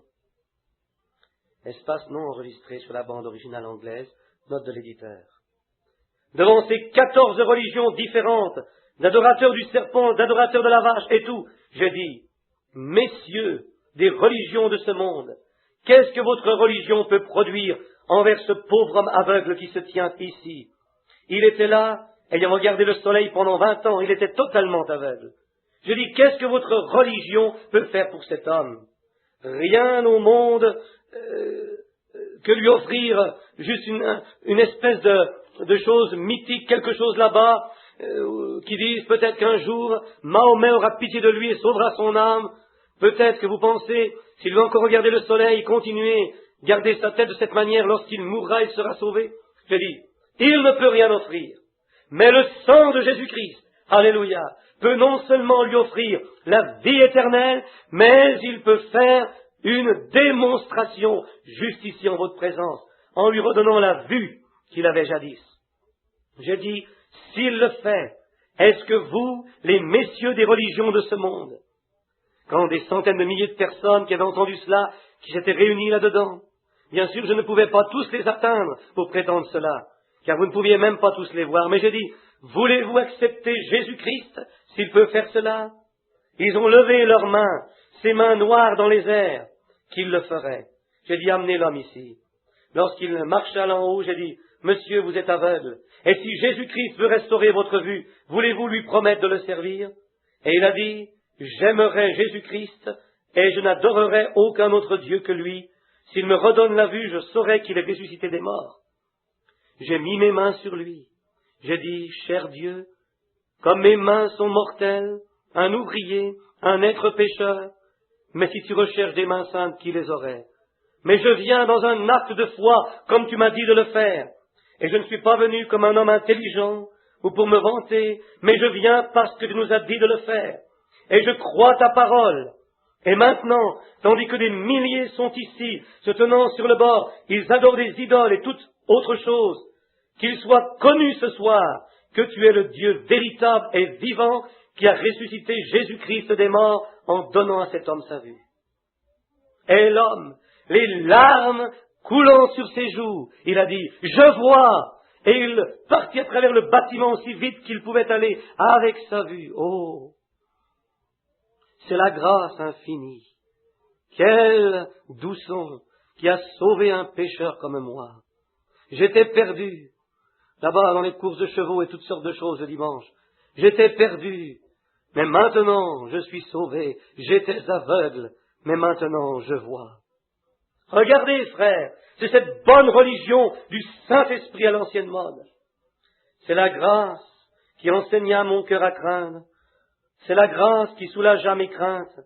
Espace non enregistré sur la bande originale anglaise, note de l'éditeur. Devant ces 14 religions différentes, d'adorateurs du serpent, d'adorateurs de la vache et tout, je dis, messieurs des religions de ce monde, qu'est-ce que votre religion peut produire envers ce pauvre homme aveugle qui se tient ici? Il était là, ayant regardé le soleil pendant 20 ans, il était totalement aveugle. Je dis, qu'est-ce que votre religion peut faire pour cet homme? Rien au monde que lui offrir juste une espèce de chose mythique, quelque chose là-bas, qui disent peut-être qu'un jour, Mahomet aura pitié de lui et sauvera son âme. Peut-être que vous pensez, s'il veut encore regarder le soleil, continuer, garder sa tête de cette manière, lorsqu'il mourra, il sera sauvé. Je dis, il ne peut rien offrir. Mais le sang de Jésus-Christ, alléluia, peut non seulement lui offrir la vie éternelle, mais il peut faire une démonstration juste ici en votre présence, en lui redonnant la vue qu'il avait jadis. J'ai dit, s'il le fait, est-ce que vous, les messieurs des religions de ce monde, quand des centaines de milliers de personnes qui avaient entendu cela, qui s'étaient réunies là-dedans, bien sûr, je ne pouvais pas tous les atteindre pour prétendre cela, car vous ne pouviez même pas tous les voir, mais j'ai dit, voulez-vous accepter Jésus-Christ s'il peut faire cela? Ils ont levé leurs mains, ces mains noires dans les airs, qu'il le ferait. J'ai dit, amenez l'homme ici. Lorsqu'il marcha là en haut, j'ai dit, monsieur, vous êtes aveugle, et si Jésus-Christ veut restaurer votre vue, voulez-vous lui promettre de le servir? Et il a dit, j'aimerai Jésus-Christ, et je n'adorerai aucun autre Dieu que lui. S'il me redonne la vue, je saurai qu'il est ressuscité des morts. J'ai mis mes mains sur lui. J'ai dit, cher Dieu, comme mes mains sont mortelles, un ouvrier, un être pécheur, mais si tu recherches des mains saintes, qui les aurait? Mais je viens dans un acte de foi, comme tu m'as dit de le faire. Et je ne suis pas venu comme un homme intelligent, ou pour me vanter, mais je viens parce que tu nous as dit de le faire. Et je crois ta parole. Et maintenant, tandis que des milliers sont ici, se tenant sur le bord, ils adorent des idoles et toute autre chose, qu'il soit connu ce soir que tu es le Dieu véritable et vivant qui a ressuscité Jésus-Christ des morts en donnant à cet homme sa vue. Et l'homme, les larmes coulant sur ses joues, il a dit, je vois, et il partit à travers le bâtiment aussi vite qu'il pouvait aller avec sa vue. Oh! C'est la grâce infinie. Quel douçon qui a sauvé un pécheur comme moi. J'étais perdu, là-bas dans les courses de chevaux et toutes sortes de choses le dimanche. J'étais perdu, mais maintenant je suis sauvé. J'étais aveugle, mais maintenant je vois. Regardez, frères, c'est cette bonne religion du Saint-Esprit à l'ancienne mode. C'est la grâce qui enseigna mon cœur à craindre. C'est la grâce qui soulagea mes craintes.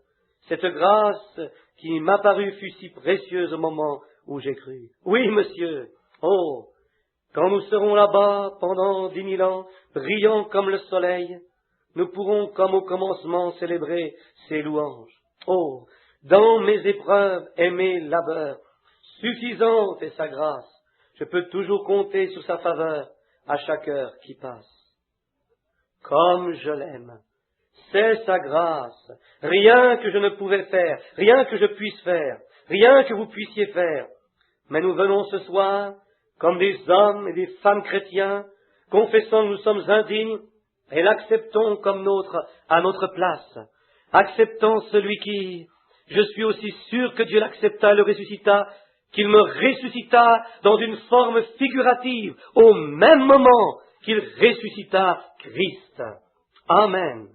Cette grâce qui m'apparut fut si précieuse au moment où j'ai cru. Oui, monsieur. Oh, quand nous serons là-bas pendant 10 000 ans, brillants comme le soleil, nous pourrons comme au commencement célébrer ses louanges. Oh, dans mes épreuves et mes labeurs, suffisante est sa grâce. Je peux toujours compter sur sa faveur à chaque heure qui passe. Comme je l'aime. C'est sa grâce. Rien que je ne pouvais faire, rien que je puisse faire, rien que vous puissiez faire. Mais nous venons ce soir, comme des hommes et des femmes chrétiens, confessant que nous sommes indignes, et l'acceptons comme à notre place. Acceptant celui qui, je suis aussi sûr que Dieu l'accepta et le ressuscita, qu'il me ressuscita dans une forme figurative, au même moment qu'il ressuscita Christ. Amen.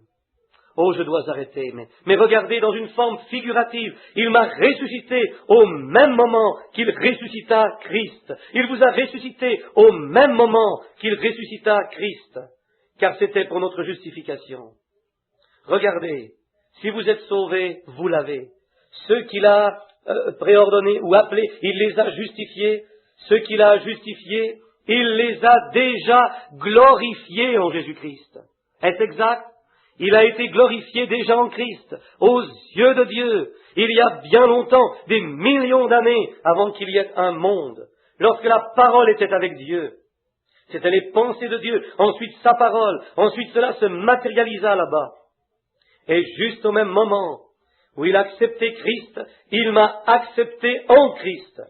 Oh, je dois arrêter, mais regardez, dans une forme figurative, il m'a ressuscité au même moment qu'il ressuscita Christ. Il vous a ressuscité au même moment qu'il ressuscita Christ, car c'était pour notre justification. Regardez, si vous êtes sauvés, vous l'avez. Ceux qu'il a préordonnés ou appelés, il les a justifiés. Ceux qu'il a justifiés, il les a déjà glorifiés en Jésus-Christ. Est-ce exact? Il a été glorifié déjà en Christ, aux yeux de Dieu, il y a bien longtemps, des millions d'années avant qu'il y ait un monde, lorsque la parole était avec Dieu. C'était les pensées de Dieu, ensuite sa parole, ensuite cela se matérialisa là-bas. Et juste au même moment où il a accepté Christ, il m'a accepté en Christ.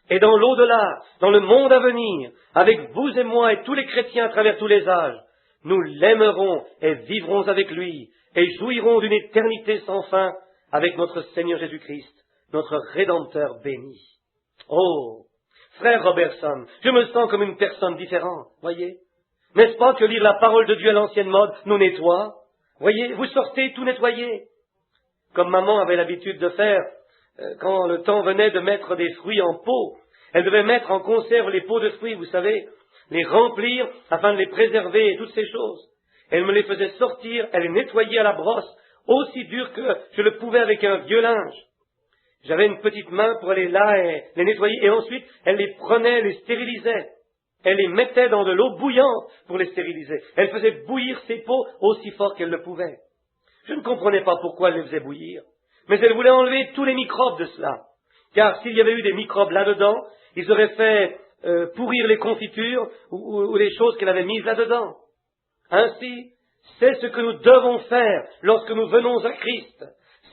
Et dans l'au-delà, dans le monde à venir, avec vous et moi et tous les chrétiens à travers tous les âges, nous l'aimerons et vivrons avec lui et jouirons d'une éternité sans fin avec notre Seigneur Jésus-Christ, notre Rédempteur béni. Oh, frère Robertson, je me sens comme une personne différente, voyez. N'est-ce pas que lire la parole de Dieu à l'ancienne mode nous nettoie? Voyez, vous sortez tout nettoyé. Comme maman avait l'habitude de faire, quand le temps venait de mettre des fruits en pot, elle devait mettre en conserve les pots de fruits, vous savez, les remplir afin de les préserver et toutes ces choses. Elle me les faisait sortir, elle les nettoyait à la brosse, aussi dur que je le pouvais avec un vieux linge. J'avais une petite main pour aller là et les nettoyer, et ensuite elle les prenait, les stérilisait. Elle les mettait dans de l'eau bouillante pour les stériliser. Elle faisait bouillir ses pots aussi fort qu'elle le pouvait. Je ne comprenais pas pourquoi elle les faisait bouillir, mais elle voulait enlever tous les microbes de cela. Car s'il y avait eu des microbes là-dedans, ils auraient fait pourrir les confitures ou les choses qu'elle avait mises là-dedans. Ainsi, c'est ce que nous devons faire lorsque nous venons à Christ.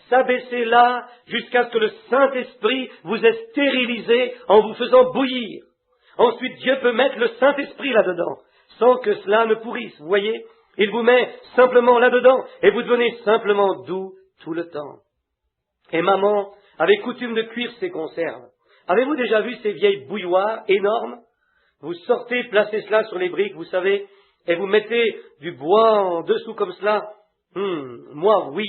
S'abaisser là jusqu'à ce que le Saint-Esprit vous ait stérilisé en vous faisant bouillir. Ensuite, Dieu peut mettre le Saint-Esprit là-dedans, sans que cela ne pourrisse. Vous voyez, il vous met simplement là-dedans, et vous devenez simplement doux tout le temps. Et maman avait coutume de cuire ses conserves. Avez-vous déjà vu ces vieilles bouilloires énormes? Vous sortez, placez cela sur les briques, vous savez, et vous mettez du bois en dessous comme cela. Moi, oui.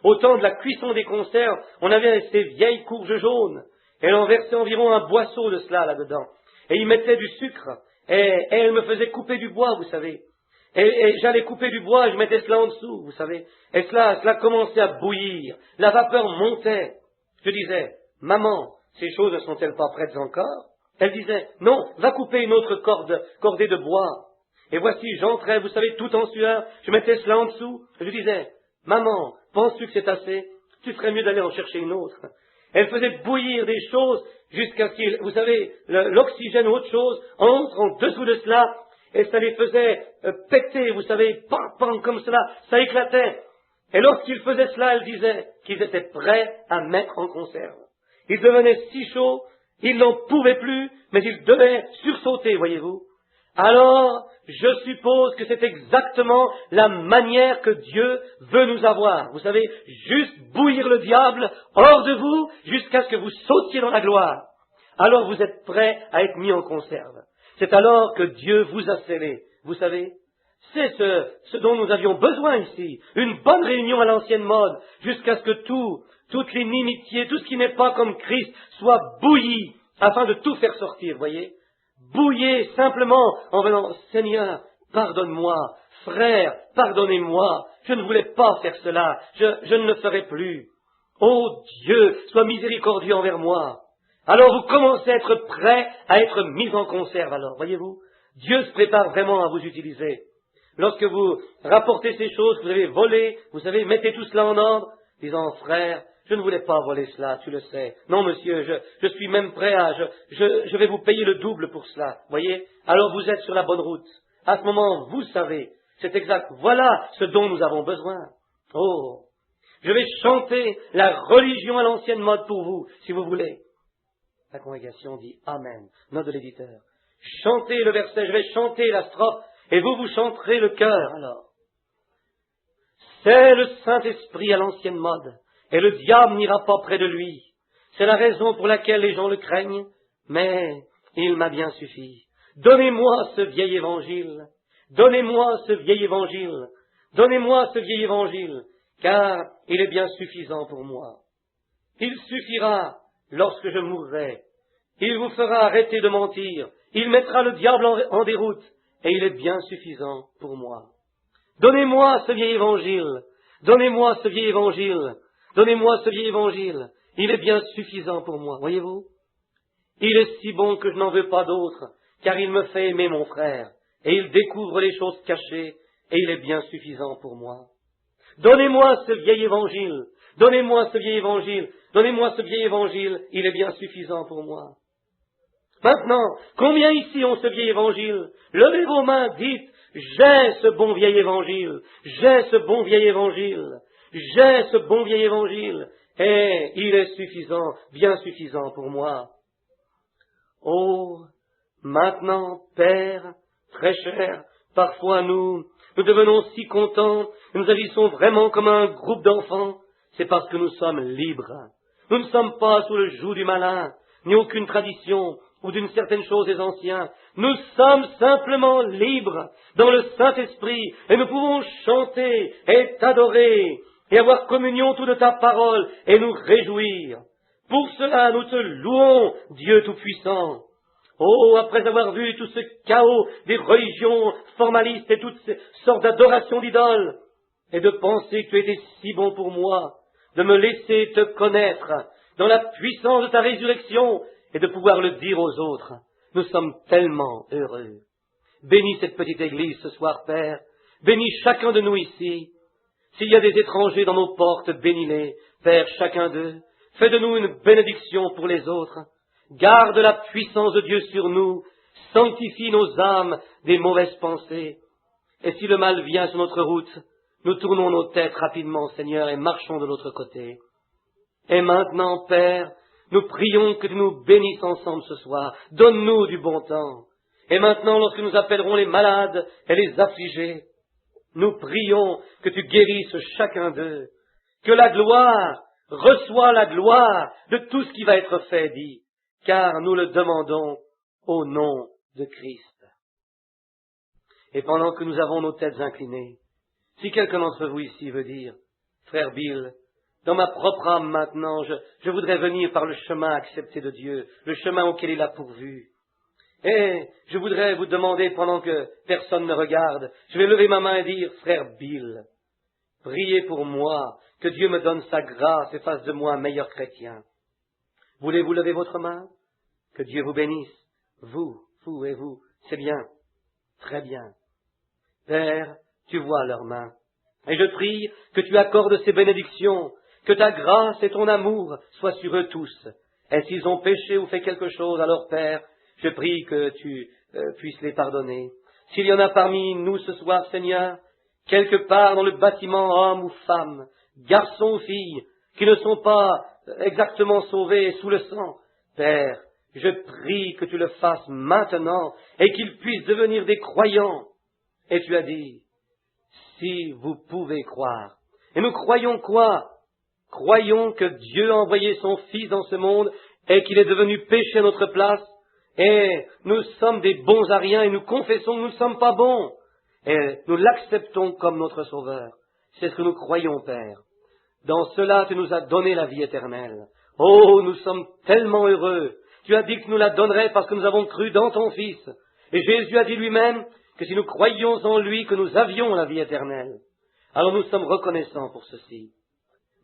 Au temps de la cuisson des conserves, on avait ces vieilles courges jaunes, et elle en versait environ un boisseau de cela là-dedans. Et il mettait du sucre, et elle me faisait couper du bois, vous savez. Et j'allais couper du bois, et je mettais cela en dessous, vous savez. Et cela commençait à bouillir. La vapeur montait. Je disais, maman, ces choses ne sont-elles pas prêtes encore? Elle disait, non, va couper une autre cordée de bois. Et voici, j'entrais, vous savez, tout en sueur, je mettais cela en dessous. Je disais, maman, penses-tu que c'est assez? Tu ferais mieux d'aller en chercher une autre. Elle faisait bouillir des choses jusqu'à ce qu'il, vous savez, l'oxygène ou autre chose entre en dessous de cela, et ça les faisait péter, vous savez, pam, comme cela, ça éclatait. Et lorsqu'ils faisaient cela, elle disait qu'ils étaient prêts à mettre en conserve. Ils devenaient si chauds, ils n'en pouvaient plus, mais ils devaient sursauter, voyez-vous. Alors, je suppose que c'est exactement la manière que Dieu veut nous avoir. Vous savez, juste bouillir le diable hors de vous jusqu'à ce que vous sautiez dans la gloire. Alors vous êtes prêts à être mis en conserve. C'est alors que Dieu vous a scellé. Vous savez, c'est ce dont nous avions besoin ici. Une bonne réunion à l'ancienne mode, jusqu'à ce que toute l'inimitié, tout ce qui n'est pas comme Christ, soit bouilli, afin de tout faire sortir, voyez. Bouillez simplement en venant, Seigneur, pardonne-moi, frère, pardonnez-moi, je ne voulais pas faire cela, je ne le ferai plus. Oh Dieu, sois miséricordieux envers moi. Alors vous commencez à être prêt à être mis en conserve alors, voyez-vous. Dieu se prépare vraiment à vous utiliser. Lorsque vous rapportez ces choses que vous avez volées, vous savez, mettez tout cela en ordre, disant, frère, je ne voulais pas voler cela, tu le sais. Non, monsieur, je suis même prêt à, je vais vous payer le double pour cela. Voyez? Alors vous êtes sur la bonne route. À ce moment, vous savez, c'est exact. Voilà ce dont nous avons besoin. Oh! Je vais chanter la religion à l'ancienne mode pour vous, si vous voulez. La congrégation dit Amen. Note de l'éditeur. Chantez le verset, je vais chanter la strophe, et vous chanterez le chœur, alors. C'est le Saint-Esprit à l'ancienne mode. Et le diable n'ira pas près de lui. C'est la raison pour laquelle les gens le craignent, mais il m'a bien suffi. Donnez-moi ce vieil évangile, donnez-moi ce vieil évangile, donnez-moi ce vieil évangile, car il est bien suffisant pour moi. Il suffira lorsque je mourrai. Il vous fera arrêter de mentir. Il mettra le diable en déroute, et il est bien suffisant pour moi. Donnez-moi ce vieil évangile, donnez-moi ce vieil évangile. Donnez-moi ce vieil évangile, il est bien suffisant pour moi, voyez-vous. Il est si bon que je n'en veux pas d'autre, car il me fait aimer mon frère, et il découvre les choses cachées, et il est bien suffisant pour moi. Donnez-moi ce vieil évangile, donnez-moi ce vieil évangile, donnez-moi ce vieil évangile, il est bien suffisant pour moi. Maintenant, combien ici ont ce vieil évangile? Levez vos mains, dites, j'ai ce bon vieil évangile, j'ai ce bon vieil évangile. J'ai ce bon vieil évangile, et il est suffisant, bien suffisant pour moi. Oh, maintenant, Père, très cher, parfois nous devenons si contents, nous agissons vraiment comme un groupe d'enfants, c'est parce que nous sommes libres. Nous ne sommes pas sous le joug du malin, ni aucune tradition, ou d'une certaine chose des anciens. Nous sommes simplement libres dans le Saint-Esprit, et nous pouvons chanter et t'adorer, et avoir communion tout de ta parole, et nous réjouir. Pour cela, nous te louons, Dieu Tout-Puissant. Oh, après avoir vu tout ce chaos des religions formalistes et toutes ces sortes d'adorations d'idoles, et de penser que tu étais si bon pour moi, de me laisser te connaître dans la puissance de ta résurrection, et de pouvoir le dire aux autres, nous sommes tellement heureux. Bénis cette petite église ce soir, Père. Bénis chacun de nous ici. S'il y a des étrangers dans nos portes, bénis-les, Père, chacun d'eux. Fais de nous une bénédiction pour les autres. Garde la puissance de Dieu sur nous Sanctifie nos âmes des mauvaises pensées. Et si le mal vient sur notre route, nous tournons nos têtes rapidement, Seigneur, et marchons de l'autre côté. Et maintenant, Père, nous prions que tu nous bénisses ensemble ce soir. Donne-nous du bon temps. Et maintenant, lorsque nous appellerons les malades et les affligés, nous prions que tu guérisses chacun d'eux. Que la gloire, reçois la gloire de tout ce qui va être fait, dit, car nous le demandons au nom de Christ. Et pendant que nous avons nos têtes inclinées, si quelqu'un d'entre vous ici veut dire, frère Bill, dans ma propre âme maintenant, je voudrais venir par le chemin accepté de Dieu, le chemin auquel il a pourvu. Et je voudrais vous demander, pendant que personne ne regarde, je vais lever ma main et dire, frère Bill, priez pour moi, que Dieu me donne sa grâce et fasse de moi un meilleur chrétien. Voulez-vous lever votre main? Que Dieu vous bénisse, vous et vous, c'est bien, très bien. Père, tu vois leurs mains, et je prie que tu accordes ces bénédictions, que ta grâce et ton amour soient sur eux tous. Et s'ils ont péché ou fait quelque chose, alors Père, je prie que tu puisses les pardonner. S'il y en a parmi nous ce soir, Seigneur, quelque part dans le bâtiment, homme ou femme, garçon ou fille, qui ne sont pas exactement sauvés sous le sang, Père, je prie que tu le fasses maintenant et qu'ils puissent devenir des croyants. Et tu as dit, si vous pouvez croire. Et nous croyons quoi? Croyons que Dieu a envoyé son Fils dans ce monde et qu'il est devenu péché à notre place. Et nous sommes des bons à rien et nous confessons que nous ne sommes pas bons. Et nous l'acceptons comme notre Sauveur. C'est ce que nous croyons, Père. Dans cela, tu nous as donné la vie éternelle. Oh, nous sommes tellement heureux. Tu as dit que tu nous la donnerais parce que nous avons cru dans ton Fils. Et Jésus a dit lui-même que si nous croyions en lui, que nous avions la vie éternelle. Alors nous sommes reconnaissants pour ceci.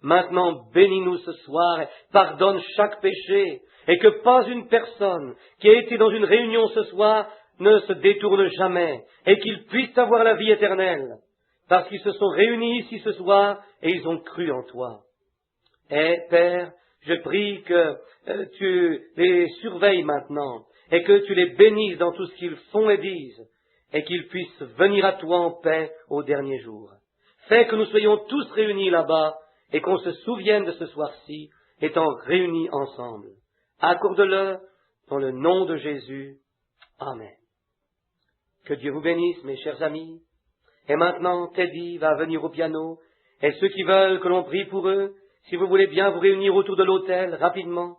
Maintenant, bénis-nous ce soir et pardonne chaque péché, et que pas une personne qui a été dans une réunion ce soir ne se détourne jamais, et qu'ils puissent avoir la vie éternelle, parce qu'ils se sont réunis ici ce soir et ils ont cru en toi. Et Père, je prie que tu les surveilles maintenant, et que tu les bénisses dans tout ce qu'ils font et disent, et qu'ils puissent venir à toi en paix au dernier jour. Fais que nous soyons tous réunis là-bas, et qu'on se souvienne de ce soir-ci, étant réunis ensemble. Accorde-le dans le nom de Jésus. Amen. Que Dieu vous bénisse, mes chers amis. Et maintenant, Teddy va venir au piano, et ceux qui veulent que l'on prie pour eux, si vous voulez bien vous réunir autour de l'autel, rapidement.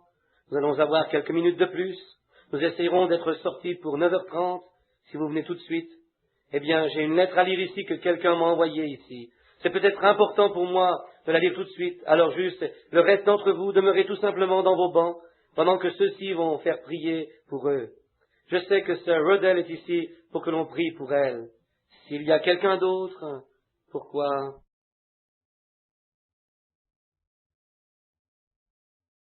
Nous allons avoir quelques minutes de plus. Nous essayerons d'être sortis pour 9h30, si vous venez tout de suite. Eh bien, j'ai une lettre à lire ici que quelqu'un m'a envoyée ici. C'est peut-être important pour moi de la lire tout de suite. Alors juste, le reste d'entre vous, demeurez tout simplement dans vos bancs, pendant que ceux-ci vont faire prier pour eux. Je sais que Sir Rodel est ici pour que l'on prie pour elle. S'il y a quelqu'un d'autre, pourquoi